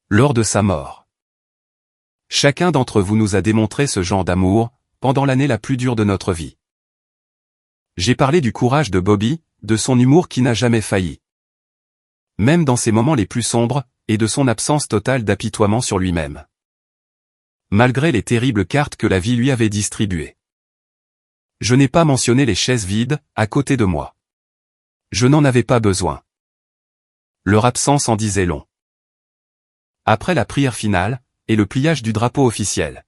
Lors de sa mort. Chacun d'entre vous nous a démontré ce genre d'amour, pendant l'année la plus dure de notre vie. J'ai parlé du courage de Bobby, de son humour qui n'a jamais failli. Même dans ses moments les plus sombres, et de son absence totale d'apitoiement sur lui-même. Malgré les terribles cartes que la vie lui avait distribuées. Je n'ai pas mentionné les chaises vides, à côté de moi. Je n'en avais pas besoin. Leur absence en disait long. Après la prière finale, et le pliage du drapeau officiel.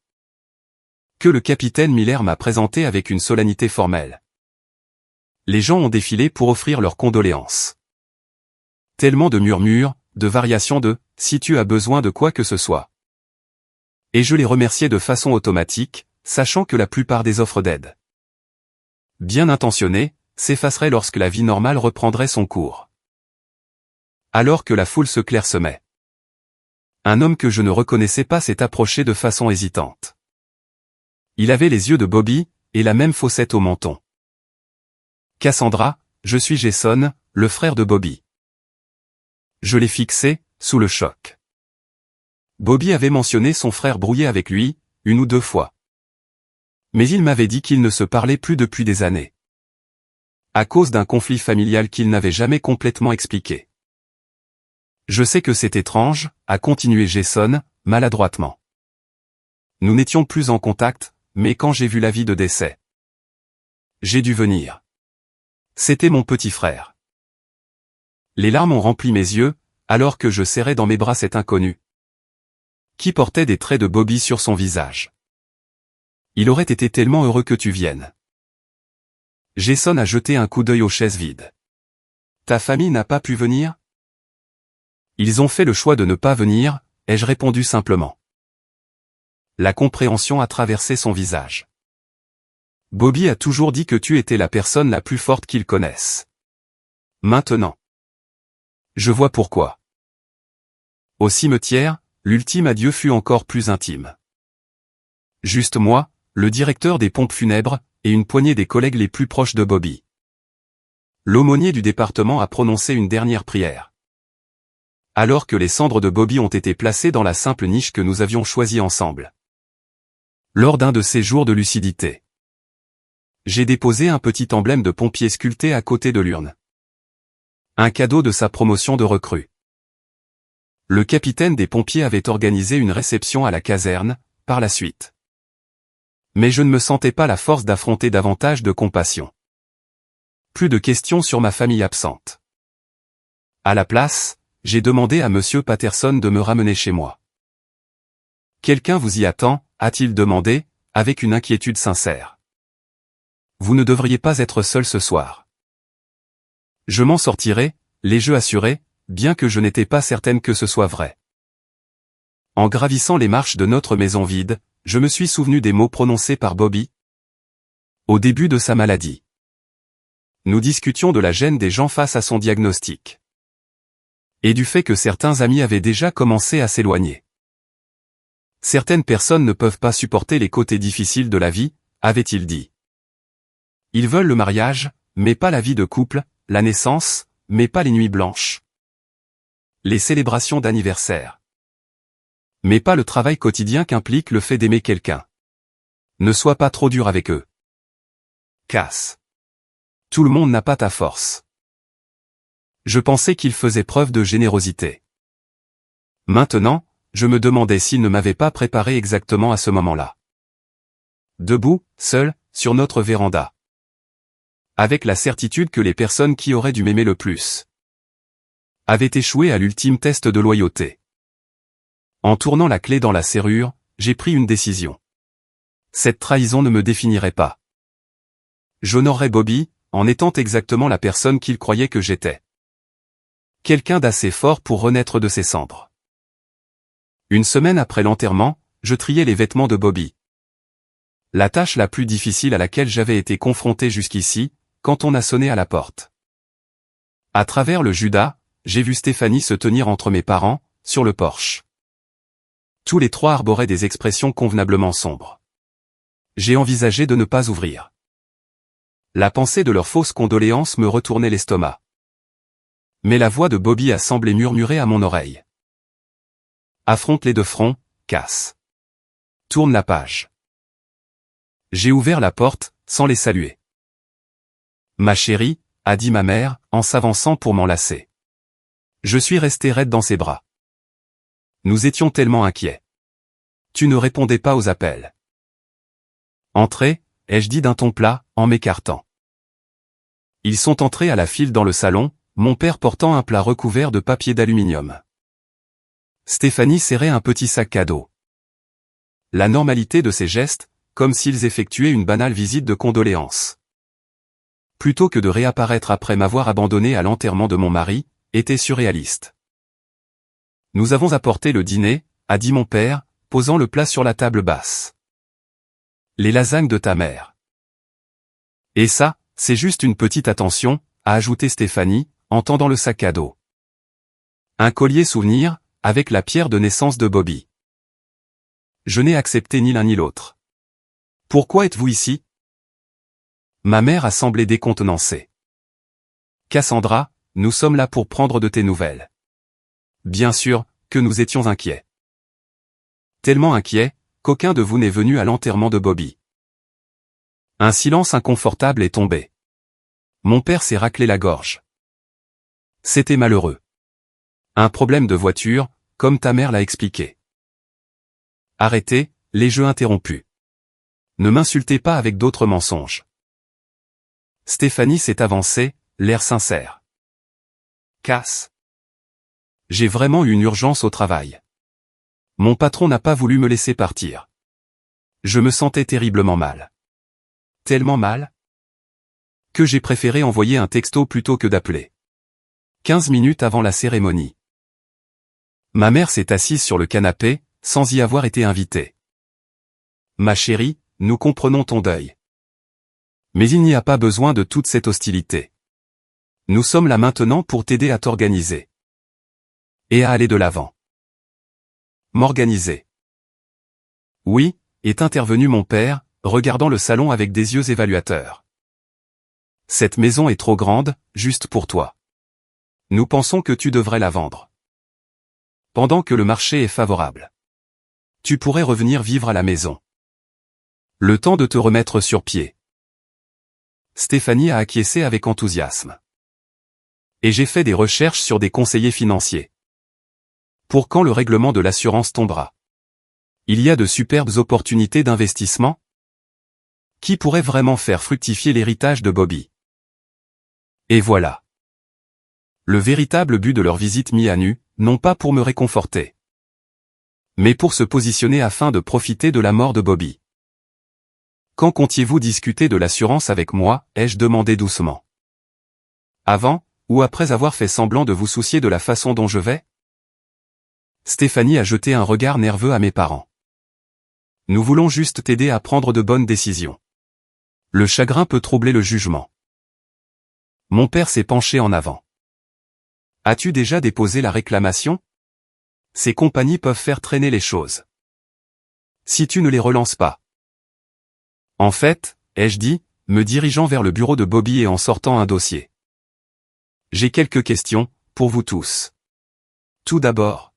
Que le capitaine Miller m'a présenté avec une solennité formelle. Les gens ont défilé pour offrir leurs condoléances. Tellement de murmures, de variations de « si tu as besoin de quoi que ce soit ». Et je les remerciais de façon automatique, sachant que la plupart des offres d'aide, bien intentionnées, s'effaceraient lorsque la vie normale reprendrait son cours. Alors que la foule se clairsemait. Un homme que je ne reconnaissais pas s'est approché de façon hésitante. Il avait les yeux de Bobby, et la même fossette au menton. Cassandra, je suis Jason, le frère de Bobby. Je l'ai fixé, sous le choc. Bobby avait mentionné son frère brouillé avec lui, 1 ou 2 fois. Mais il m'avait dit qu'il ne se parlait plus depuis des années. À cause d'un conflit familial qu'il n'avait jamais complètement expliqué. Je sais que c'est étrange, a continué Jason, maladroitement. Nous n'étions plus en contact, mais quand j'ai vu l'avis de décès, j'ai dû venir. C'était mon petit frère. Les larmes ont rempli mes yeux, alors que je serrais dans mes bras cet inconnu, qui portait des traits de Bobby sur son visage. Il aurait été tellement heureux que tu viennes. Jason a jeté un coup d'œil aux chaises vides. Ta famille n'a pas pu venir? Ils ont fait le choix de ne pas venir, ai-je répondu simplement. La compréhension a traversé son visage. Bobby a toujours dit que tu étais la personne la plus forte qu'il connaisse. Maintenant. Je vois pourquoi. Au cimetière, l'ultime adieu fut encore plus intime. Juste moi, le directeur des pompes funèbres, et une poignée des collègues les plus proches de Bobby. L'aumônier du département a prononcé une dernière prière. Alors que les cendres de Bobby ont été placées dans la simple niche que nous avions choisie ensemble. Lors d'un de ces jours de lucidité. J'ai déposé un petit emblème de pompier sculpté à côté de l'urne. Un cadeau de sa promotion de recrue. Le capitaine des pompiers avait organisé une réception à la caserne, par la suite. Mais je ne me sentais pas la force d'affronter davantage de compassion. Plus de questions sur ma famille absente. À la place, j'ai demandé à Monsieur Patterson de me ramener chez moi. Quelqu'un vous y attend, a-t-il demandé, avec une inquiétude sincère. Vous ne devriez pas être seul ce soir. Je m'en sortirai, l'ai-je assuré, bien que je n'étais pas certaine que ce soit vrai. En gravissant les marches de notre maison vide, je me suis souvenu des mots prononcés par Bobby au début de sa maladie. Nous discutions de la gêne des gens face à son diagnostic. Et du fait que certains amis avaient déjà commencé à s'éloigner. Certaines personnes ne peuvent pas supporter les côtés difficiles de la vie, avait-il dit. Ils veulent le mariage, mais pas la vie de couple, la naissance, mais pas les nuits blanches. Les célébrations d'anniversaire. Mais pas le travail quotidien qu'implique le fait d'aimer quelqu'un. Ne sois pas trop dur avec eux. Cass. Tout le monde n'a pas ta force. Je pensais qu'il faisait preuve de générosité. Maintenant, je me demandais s'il ne m'avait pas préparé exactement à ce moment-là. Debout, seul, sur notre véranda. Avec la certitude que les personnes qui auraient dû m'aimer le plus avaient échoué à l'ultime test de loyauté. En tournant la clé dans la serrure, j'ai pris une décision. Cette trahison ne me définirait pas. J'honorerais Bobby, en étant exactement la personne qu'il croyait que j'étais. Quelqu'un d'assez fort pour renaître de ses cendres. Une semaine après l'enterrement, je triais les vêtements de Bobby. La tâche la plus difficile à laquelle j'avais été confronté jusqu'ici, quand on a sonné à la porte. À travers le Judas, j'ai vu Stéphanie se tenir entre mes parents, sur le porche. Tous les trois arboraient des expressions convenablement sombres. J'ai envisagé de ne pas ouvrir. La pensée de leurs fausses condoléances me retournait l'estomac. Mais la voix de Bobby a semblé murmurer à mon oreille. Affronte-les de front, Cass. Tourne la page. J'ai ouvert la porte, sans les saluer. Ma chérie, a dit ma mère, en s'avançant pour m'enlacer. Je suis resté raide dans ses bras. Nous étions tellement inquiets. Tu ne répondais pas aux appels. Entrez, ai-je dit d'un ton plat, en m'écartant. Ils sont entrés à la file dans le salon, mon père portant un plat recouvert de papier d'aluminium. Stéphanie serrait un petit sac cadeau. La normalité de ses gestes, comme s'ils effectuaient une banale visite de condoléances. Plutôt que de réapparaître après m'avoir abandonné à l'enterrement de mon mari, était surréaliste. Nous avons apporté le dîner, a dit mon père, posant le plat sur la table basse. Les lasagnes de ta mère. Et ça, c'est juste une petite attention, a ajouté Stéphanie, en tendant le sac à dos. Un collier souvenir, avec la pierre de naissance de Bobby. Je n'ai accepté ni l'un ni l'autre. Pourquoi êtes-vous ici? Ma mère a semblé décontenancée. Cassandra, nous sommes là pour prendre de tes nouvelles. Bien sûr, que nous étions inquiets. Tellement inquiets, qu'aucun de vous n'est venu à l'enterrement de Bobby. Un silence inconfortable est tombé. Mon père s'est raclé la gorge. C'était malheureux. Un problème de voiture, comme ta mère l'a expliqué. Arrêtez, les jeux interrompus. Ne m'insultez pas avec d'autres mensonges. Stéphanie s'est avancée, l'air sincère. Cass. J'ai vraiment eu une urgence au travail. Mon patron n'a pas voulu me laisser partir. Je me sentais terriblement mal. Tellement mal que j'ai préféré envoyer un texto plutôt que d'appeler. 15 minutes avant la cérémonie. Ma mère s'est assise sur le canapé, sans y avoir été invitée. Ma chérie, nous comprenons ton deuil. Mais il n'y a pas besoin de toute cette hostilité. Nous sommes là maintenant pour t'aider à t'organiser. Et à aller de l'avant. M'organiser. Oui, est intervenu mon père, regardant le salon avec des yeux évaluateurs. Cette maison est trop grande, juste pour toi. Nous pensons que tu devrais la vendre. Pendant que le marché est favorable. Tu pourrais revenir vivre à la maison. Le temps de te remettre sur pied. Stéphanie a acquiescé avec enthousiasme. Et j'ai fait des recherches sur des conseillers financiers. Pour quand le règlement de l'assurance tombera? Il y a de superbes opportunités d'investissement? Qui pourrait vraiment faire fructifier l'héritage de Bobby? Et voilà. Le véritable but de leur visite mis à nu, non pas pour me réconforter, mais pour se positionner afin de profiter de la mort de Bobby. Quand comptiez-vous discuter de l'assurance avec moi, ai-je demandé doucement. Avant, ou après avoir fait semblant de vous soucier de la façon dont je vais? Stéphanie a jeté un regard nerveux à mes parents. Nous voulons juste t'aider à prendre de bonnes décisions. Le chagrin peut troubler le jugement. Mon père s'est penché en avant. As-tu déjà déposé la réclamation? Ces compagnies peuvent faire traîner les choses. Si tu ne les relances pas. En fait, ai-je dit, me dirigeant vers le bureau de Bobby et en sortant un dossier. J'ai quelques questions, pour vous tous. Tout d'abord.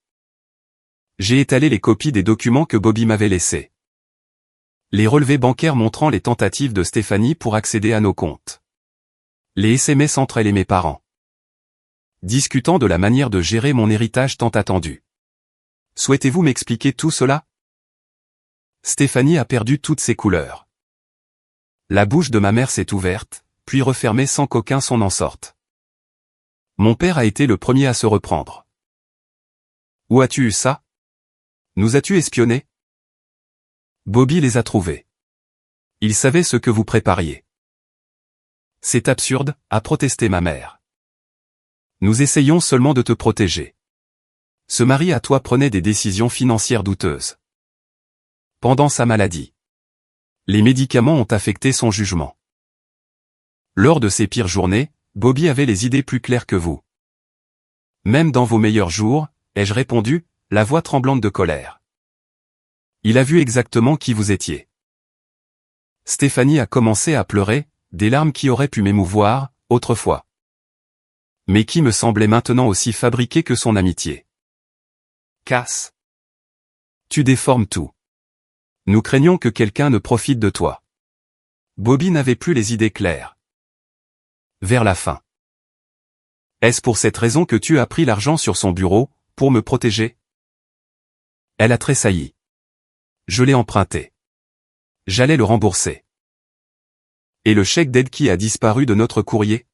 J'ai étalé les copies des documents que Bobby m'avait laissés. Les relevés bancaires montrant les tentatives de Stéphanie pour accéder à nos comptes. Les SMS entre elle et mes parents. Discutant de la manière de gérer mon héritage tant attendu. Souhaitez-vous m'expliquer tout cela? Stéphanie a perdu toutes ses couleurs. La bouche de ma mère s'est ouverte, puis refermée sans qu'aucun son en sorte. Mon père a été le premier à se reprendre. Où as-tu eu ça? Nous as-tu espionnés? Bobby les a trouvés. Il savait ce que vous prépariez. C'est absurde, a protesté ma mère. Nous essayons seulement de te protéger. Ce mari à toi prenait des décisions financières douteuses. Pendant sa maladie. Les médicaments ont affecté son jugement. Lors de ses pires journées, Bobby avait les idées plus claires que vous. Même dans vos meilleurs jours, ai-je répondu, la voix tremblante de colère. Il a vu exactement qui vous étiez. Stéphanie a commencé à pleurer, des larmes qui auraient pu m'émouvoir, autrefois. Mais qui me semblaient maintenant aussi fabriquées que son amitié. Cass. Tu déformes tout. Nous craignons que quelqu'un ne profite de toi. Bobby n'avait plus les idées claires. Vers la fin. Est-ce pour cette raison que tu as pris l'argent sur son bureau, pour me protéger? Elle a tressailli. Je l'ai emprunté. J'allais le rembourser. Et le chèque d'aide qui a disparu de notre courrier?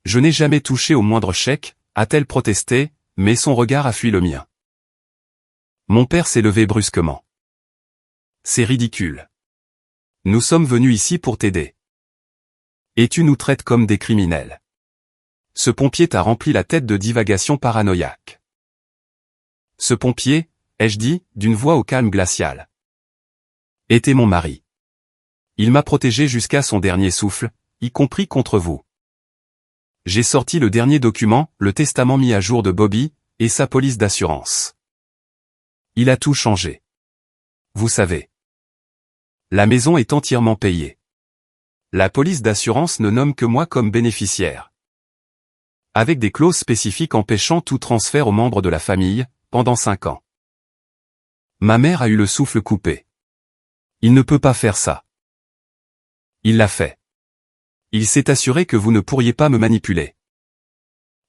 Je n'ai jamais touché au moindre chèque, a-t-elle protesté, mais son regard a fui le mien. Mon père s'est levé brusquement. C'est ridicule. Nous sommes venus ici pour t'aider. Et tu nous traites comme des criminels. Ce pompier t'a rempli la tête de divagations paranoïaques. Ce pompier, ai-je dit, d'une voix au calme glacial, était mon mari. Il m'a protégé jusqu'à son dernier souffle, y compris contre vous. J'ai sorti le dernier document, le testament mis à jour de Bobby, et sa police d'assurance. Il a tout changé. Vous savez. La maison est entièrement payée. La police d'assurance ne nomme que moi comme bénéficiaire. Avec des clauses spécifiques empêchant tout transfert aux membres de la famille, pendant 5 ans. Ma mère a eu le souffle coupé. Il ne peut pas faire ça. Il l'a fait. Il s'est assuré que vous ne pourriez pas me manipuler.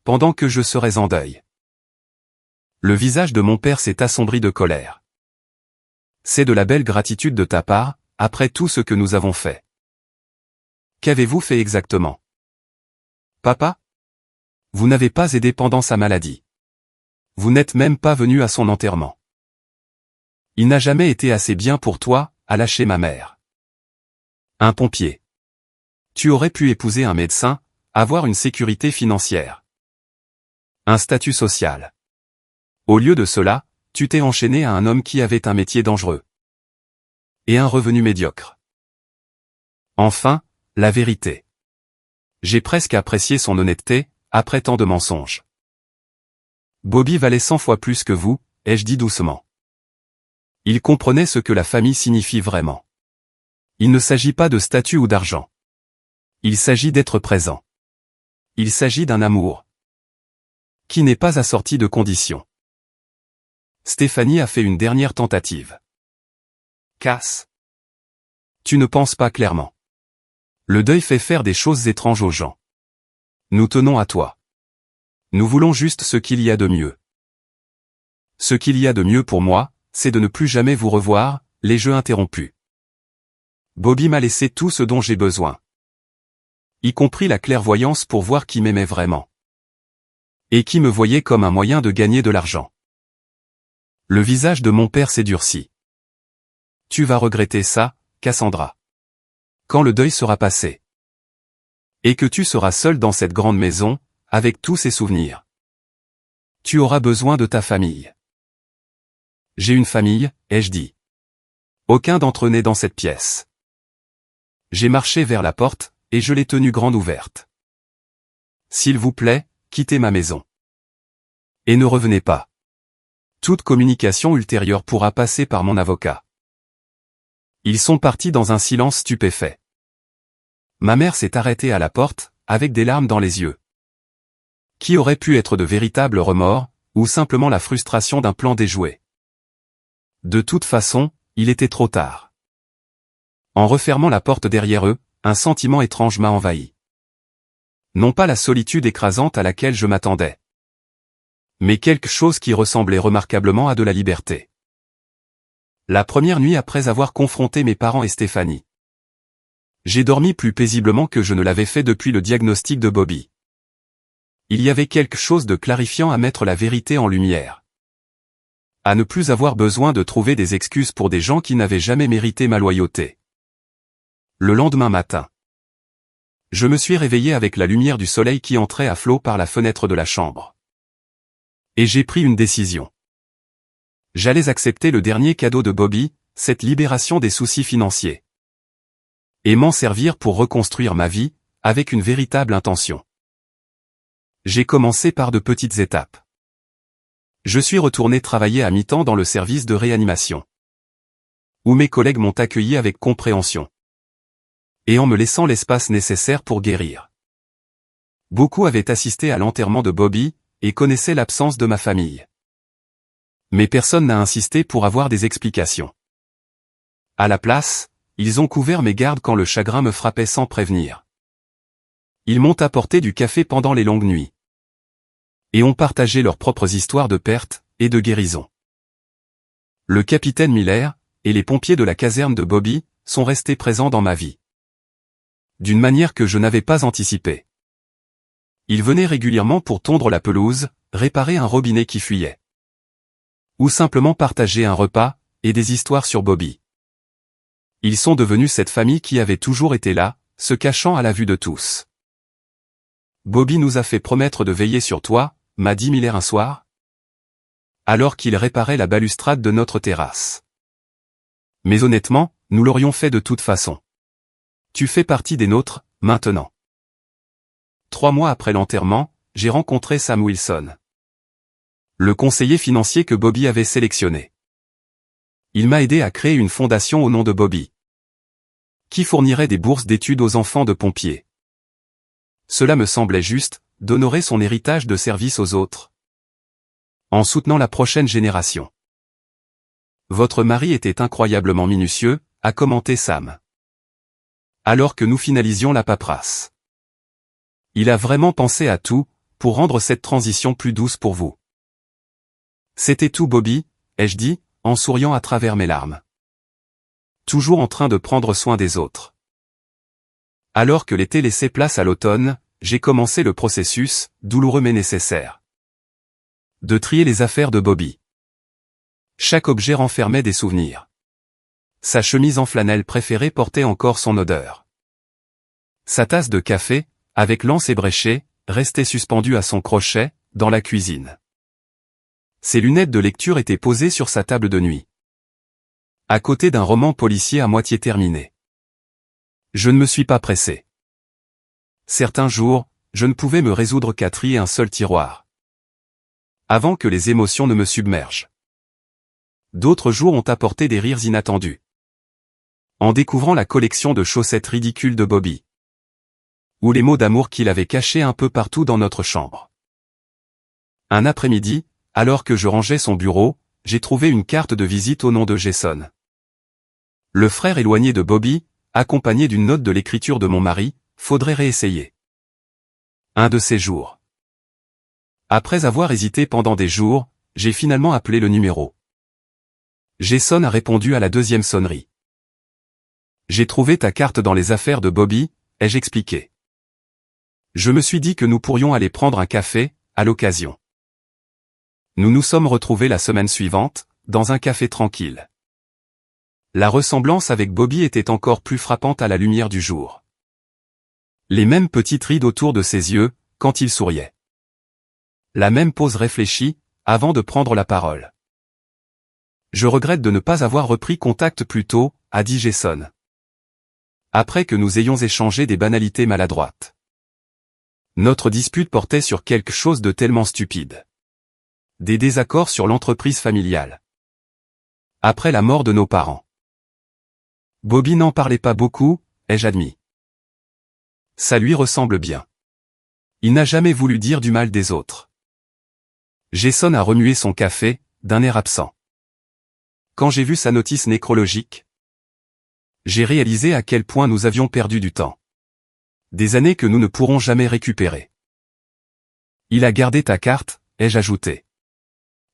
Pendant que je serais en deuil. Le visage de mon père s'est assombri de colère. C'est de la belle gratitude de ta part, après tout ce que nous avons fait. Qu'avez-vous fait exactement? Papa? Vous n'avez pas aidé pendant sa maladie. Vous n'êtes même pas venu à son enterrement. Il n'a jamais été assez bien pour toi, a lâché ma mère. Un pompier. Tu aurais pu épouser un médecin, avoir une sécurité financière. Un statut social. Au lieu de cela, tu t'es enchaîné à un homme qui avait un métier dangereux. Et un revenu médiocre. Enfin, la vérité. J'ai presque apprécié son honnêteté, après tant de mensonges. Bobby valait 100 fois plus que vous, ai-je dit doucement. Il comprenait ce que la famille signifie vraiment. Il ne s'agit pas de statut ou d'argent. Il s'agit d'être présent. Il s'agit d'un amour qui n'est pas assorti de conditions. Stéphanie a fait une dernière tentative. Cass. Tu ne penses pas clairement. Le deuil fait faire des choses étranges aux gens. Nous tenons à toi. Nous voulons juste ce qu'il y a de mieux. Ce qu'il y a de mieux pour moi, c'est de ne plus jamais vous revoir, les jeux interrompus. Bobby m'a laissé tout ce dont j'ai besoin. Y compris la clairvoyance pour voir qui m'aimait vraiment. Et qui me voyait comme un moyen de gagner de l'argent. Le visage de mon père s'est durci. Tu vas regretter ça, Cassandra. Quand le deuil sera passé. Et que tu seras seule dans cette grande maison, avec tous ces souvenirs. Tu auras besoin de ta famille. J'ai une famille, ai-je dit. Aucun d'entre eux n'est dans cette pièce. J'ai marché vers la porte, et je l'ai tenue grande ouverte. S'il vous plaît, quittez ma maison. Et ne revenez pas. Toute communication ultérieure pourra passer par mon avocat. Ils sont partis dans un silence stupéfait. Ma mère s'est arrêtée à la porte, avec des larmes dans les yeux. Qui aurait pu être de véritables remords, ou simplement la frustration d'un plan déjoué? De toute façon, il était trop tard. En refermant la porte derrière eux, un sentiment étrange m'a envahi. Non pas la solitude écrasante à laquelle je m'attendais, mais quelque chose qui ressemblait remarquablement à de la liberté. La première nuit après avoir confronté mes parents et Stéphanie, j'ai dormi plus paisiblement que je ne l'avais fait depuis le diagnostic de Bobby. Il y avait quelque chose de clarifiant à mettre la vérité en lumière. À ne plus avoir besoin de trouver des excuses pour des gens qui n'avaient jamais mérité ma loyauté. Le lendemain matin, je me suis réveillé avec la lumière du soleil qui entrait à flot par la fenêtre de la chambre. Et j'ai pris une décision. J'allais accepter le dernier cadeau de Bobby, cette libération des soucis financiers. Et m'en servir pour reconstruire ma vie, avec une véritable intention. J'ai commencé par de petites étapes. Je suis retourné travailler à mi-temps dans le service de réanimation, où mes collègues m'ont accueilli avec compréhension, et en me laissant l'espace nécessaire pour guérir. Beaucoup avaient assisté à l'enterrement de Bobby, et connaissaient l'absence de ma famille. Mais personne n'a insisté pour avoir des explications. À la place, ils ont couvert mes gardes quand le chagrin me frappait sans prévenir. Ils m'ont apporté du café pendant les longues nuits. Et ont partagé leurs propres histoires de perte et de guérison. Le capitaine Miller, et les pompiers de la caserne de Bobby, sont restés présents dans ma vie. D'une manière que je n'avais pas anticipée. Ils venaient régulièrement pour tondre la pelouse, réparer un robinet qui fuyait. Ou simplement partager un repas, et des histoires sur Bobby. Ils sont devenus cette famille qui avait toujours été là, se cachant à la vue de tous. Bobby nous a fait promettre de veiller sur toi, m'a dit Miller un soir, alors qu'il réparait la balustrade de notre terrasse. Mais honnêtement, nous l'aurions fait de toute façon. Tu fais partie des nôtres, maintenant. 3 mois après l'enterrement, j'ai rencontré Sam Wilson, le conseiller financier que Bobby avait sélectionné. Il m'a aidé à créer une fondation au nom de Bobby, qui fournirait des bourses d'études aux enfants de pompiers. Cela me semblait juste, d'honorer son héritage de service aux autres, en soutenant la prochaine génération. Votre mari était incroyablement minutieux, a commenté Sam, alors que nous finalisions la paperasse. Il a vraiment pensé à tout, pour rendre cette transition plus douce pour vous. C'était tout Bobby, ai-je dit, en souriant à travers mes larmes. Toujours en train de prendre soin des autres. Alors que l'été laissait place à l'automne, j'ai commencé le processus, douloureux mais nécessaire, de trier les affaires de Bobby. Chaque objet renfermait des souvenirs. Sa chemise en flanelle préférée portait encore son odeur. Sa tasse de café, avec l'anse ébréchée, restait suspendue à son crochet, dans la cuisine. Ses lunettes de lecture étaient posées sur sa table de nuit, à côté d'un roman policier à moitié terminé. Je ne me suis pas pressé. Certains jours, je ne pouvais me résoudre qu'à trier un seul tiroir, avant que les émotions ne me submergent. D'autres jours ont apporté des rires inattendus. En découvrant la collection de chaussettes ridicules de Bobby, ou les mots d'amour qu'il avait cachés un peu partout dans notre chambre. Un après-midi, alors que je rangeais son bureau, j'ai trouvé une carte de visite au nom de Jason, le frère éloigné de Bobby, accompagné d'une note de l'écriture de mon mari, faudrait réessayer. Un de ces jours. Après avoir hésité pendant des jours, j'ai finalement appelé le numéro. Jason a répondu à la deuxième sonnerie. J'ai trouvé ta carte dans les affaires de Bobby, ai-je expliqué. Je me suis dit que nous pourrions aller prendre un café, à l'occasion. Nous nous sommes retrouvés la semaine suivante, dans un café tranquille. La ressemblance avec Bobby était encore plus frappante à la lumière du jour. Les mêmes petites rides autour de ses yeux, quand il souriait. La même pause réfléchie, avant de prendre la parole. Je regrette de ne pas avoir repris contact plus tôt, a dit Jason. Après que nous ayons échangé des banalités maladroites. Notre dispute portait sur quelque chose de tellement stupide. Des désaccords sur l'entreprise familiale. Après la mort de nos parents. Bobby n'en parlait pas beaucoup, ai-je admis. Ça lui ressemble bien. Il n'a jamais voulu dire du mal des autres. Jason a remué son café, d'un air absent. Quand j'ai vu sa notice nécrologique, j'ai réalisé à quel point nous avions perdu du temps. Des années que nous ne pourrons jamais récupérer. Il a gardé ta carte, ai-je ajouté.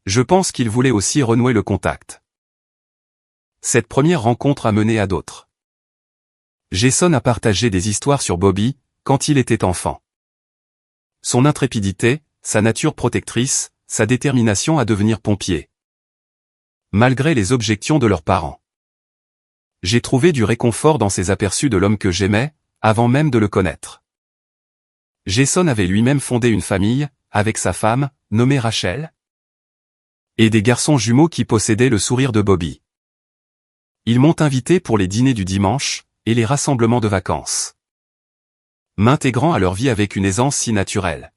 Je pense qu'il voulait aussi renouer le contact. Cette première rencontre a mené à d'autres. Jason a partagé des histoires sur Bobby, quand il était enfant. Son intrépidité, sa nature protectrice, sa détermination à devenir pompier. Malgré les objections de leurs parents. J'ai trouvé du réconfort dans ces aperçus de l'homme que j'aimais, avant même de le connaître. Jason avait lui-même fondé une famille, avec sa femme, nommée Rachel, et des garçons jumeaux qui possédaient le sourire de Bobby. Ils m'ont invité pour les dîners du dimanche, et les rassemblements de vacances. M'intégrant à leur vie avec une aisance si naturelle.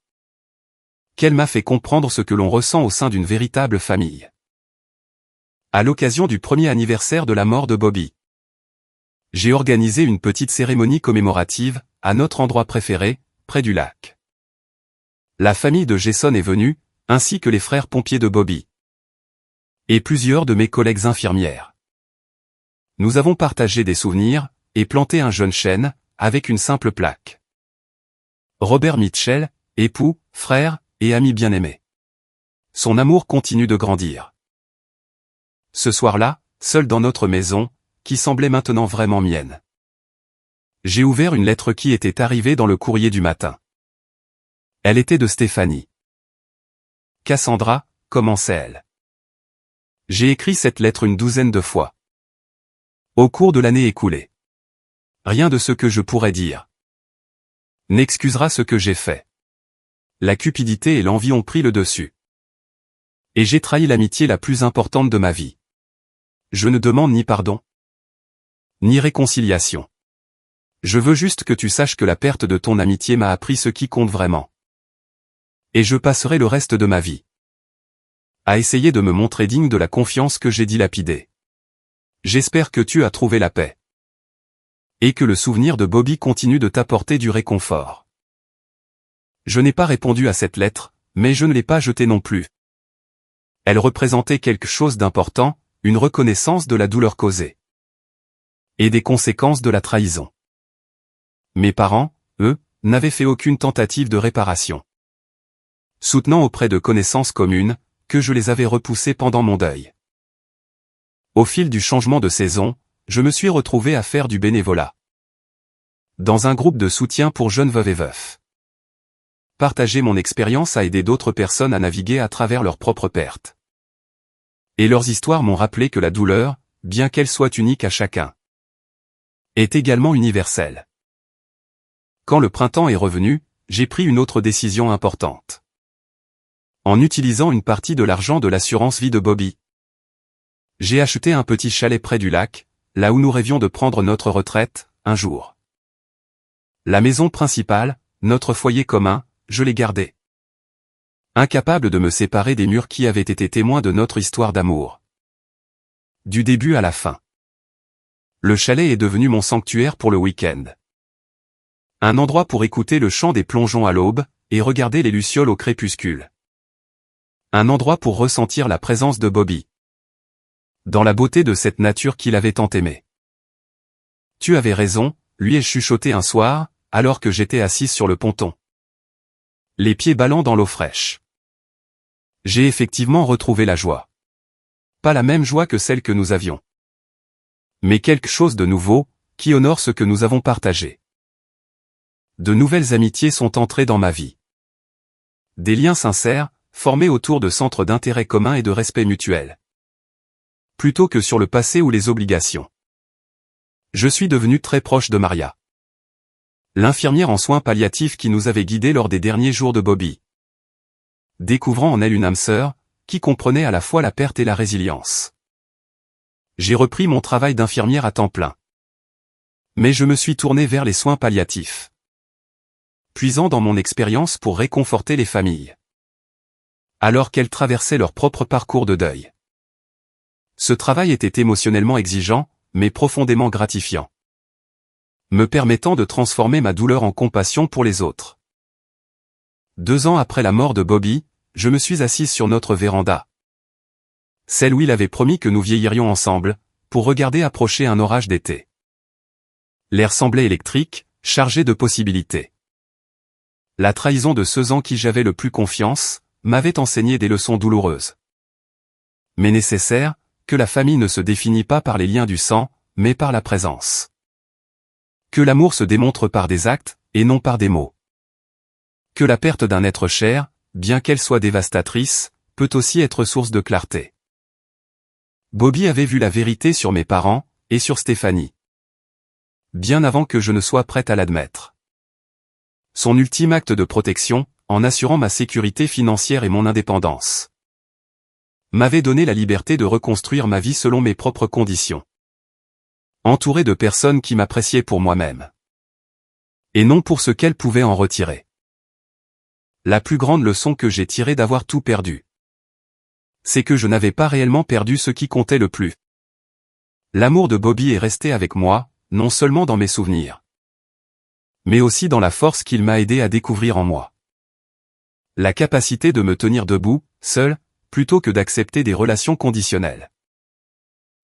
Qu'elle m'a fait comprendre ce que l'on ressent au sein d'une véritable famille. À l'occasion du premier anniversaire de la mort de Bobby, j'ai organisé une petite cérémonie commémorative, à notre endroit préféré, près du lac. La famille de Jason est venue, ainsi que les frères pompiers de Bobby. Et plusieurs de mes collègues infirmières. Nous avons partagé des souvenirs, et planté un jeune chêne, avec une simple plaque. Robert Mitchell, époux, frère, et ami bien-aimé. Son amour continue de grandir. Ce soir-là, seul dans notre maison, qui semblait maintenant vraiment mienne. J'ai ouvert une lettre qui était arrivée dans le courrier du matin. Elle était de Stéphanie. Cassandra, commençait-elle. J'ai écrit cette lettre une douzaine de fois. Au cours de l'année écoulée. Rien de ce que je pourrais dire n'excusera ce que j'ai fait. La cupidité et l'envie ont pris le dessus. Et j'ai trahi l'amitié la plus importante de ma vie. Je ne demande ni pardon, ni réconciliation. Je veux juste que tu saches que la perte de ton amitié m'a appris ce qui compte vraiment. Et je passerai le reste de ma vie à essayer de me montrer digne de la confiance que j'ai dilapidée. J'espère que tu as trouvé la paix. Et que le souvenir de Bobby continue de t'apporter du réconfort. Je n'ai pas répondu à cette lettre, mais je ne l'ai pas jetée non plus. Elle représentait quelque chose d'important, une reconnaissance de la douleur causée. Et des conséquences de la trahison. Mes parents, eux, n'avaient fait aucune tentative de réparation. Soutenant auprès de connaissances communes, que je les avais repoussés pendant mon deuil. Au fil du changement de saison, je me suis retrouvé à faire du bénévolat. Dans un groupe de soutien pour jeunes veuves et veufs. Partager mon expérience à aider d'autres personnes à naviguer à travers leurs propres pertes. Et leurs histoires m'ont rappelé que la douleur, bien qu'elle soit unique à chacun, est également universelle. Quand le printemps est revenu, j'ai pris une autre décision importante. En utilisant une partie de l'argent de l'assurance vie de Bobby, j'ai acheté un petit chalet près du lac, là où nous rêvions de prendre notre retraite, un jour. La maison principale, notre foyer commun, je l'ai gardée. Incapable de me séparer des murs qui avaient été témoins de notre histoire d'amour. Du début à la fin. Le chalet est devenu mon sanctuaire pour le week-end. Un endroit pour écouter le chant des plongeons à l'aube, et regarder les lucioles au crépuscule. Un endroit pour ressentir la présence de Bobby. Dans la beauté de cette nature qu'il avait tant aimée. Tu avais raison, lui ai-je chuchoté un soir, alors que j'étais assise sur le ponton. Les pieds ballants dans l'eau fraîche. J'ai effectivement retrouvé la joie. Pas la même joie que celle que nous avions. Mais quelque chose de nouveau, qui honore ce que nous avons partagé. De nouvelles amitiés sont entrées dans ma vie. Des liens sincères, formés autour de centres d'intérêt communs et de respect mutuel. Plutôt que sur le passé ou les obligations. Je suis devenu très proche de Maria. L'infirmière en soins palliatifs qui nous avait guidés lors des derniers jours de Bobby. Découvrant en elle une âme sœur, qui comprenait à la fois la perte et la résilience. J'ai repris mon travail d'infirmière à temps plein. Mais je me suis tourné vers les soins palliatifs, puisant dans mon expérience pour réconforter les familles, alors qu'elles traversaient leur propre parcours de deuil. Ce travail était émotionnellement exigeant, mais profondément gratifiant, me permettant de transformer ma douleur en compassion pour les autres. 2 ans après la mort de Bobby, je me suis assise sur notre véranda, celle où il avait promis que nous vieillirions ensemble, pour regarder approcher un orage d'été. L'air semblait électrique, chargé de possibilités. La trahison de ceux en qui j'avais le plus confiance, m'avait enseigné des leçons douloureuses, mais nécessaires, que la famille ne se définit pas par les liens du sang, mais par la présence. Que l'amour se démontre par des actes, et non par des mots. Que la perte d'un être cher, bien qu'elle soit dévastatrice, peut aussi être source de clarté. Bobby avait vu la vérité sur mes parents, et sur Stéphanie, bien avant que je ne sois prête à l'admettre. Son ultime acte de protection, en assurant ma sécurité financière et mon indépendance, m'avait donné la liberté de reconstruire ma vie selon mes propres conditions, entouré de personnes qui m'appréciaient pour moi-même, et non pour ce qu'elles pouvaient en retirer. La plus grande leçon que j'ai tirée d'avoir tout perdu, c'est que je n'avais pas réellement perdu ce qui comptait le plus. L'amour de Bobby est resté avec moi, non seulement dans mes souvenirs, mais aussi dans la force qu'il m'a aidé à découvrir en moi. La capacité de me tenir debout, seul, plutôt que d'accepter des relations conditionnelles.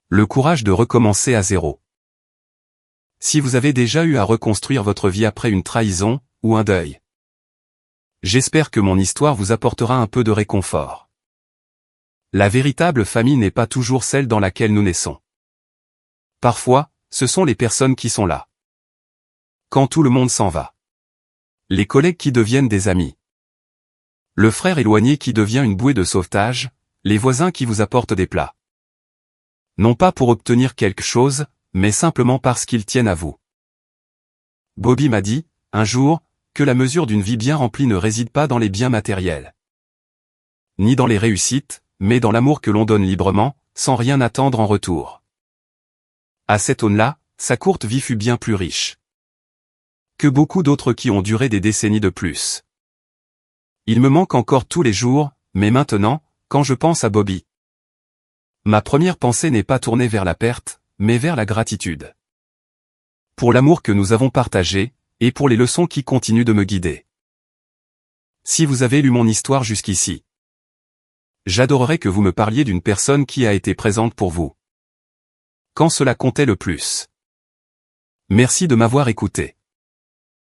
Le courage de recommencer à zéro. Si vous avez déjà eu à reconstruire votre vie après une trahison, ou un deuil, j'espère que mon histoire vous apportera un peu de réconfort. La véritable famille n'est pas toujours celle dans laquelle nous naissons. Parfois, ce sont les personnes qui sont là quand tout le monde s'en va. Les collègues qui deviennent des amis. Le frère éloigné qui devient une bouée de sauvetage, les voisins qui vous apportent des plats. Non pas pour obtenir quelque chose, mais simplement parce qu'ils tiennent à vous. Bobby m'a dit, un jour, que la mesure d'une vie bien remplie ne réside pas dans les biens matériels, ni dans les réussites, mais dans l'amour que l'on donne librement, sans rien attendre en retour. À cette aune-là, sa courte vie fut bien plus riche que beaucoup d'autres qui ont duré des décennies de plus. Il me manque encore tous les jours, mais maintenant, quand je pense à Bobby, ma première pensée n'est pas tournée vers la perte, mais vers la gratitude. Pour l'amour que nous avons partagé, et pour les leçons qui continuent de me guider. Si vous avez lu mon histoire jusqu'ici, j'adorerais que vous me parliez d'une personne qui a été présente pour vous, quand cela comptait le plus. Merci de m'avoir écouté.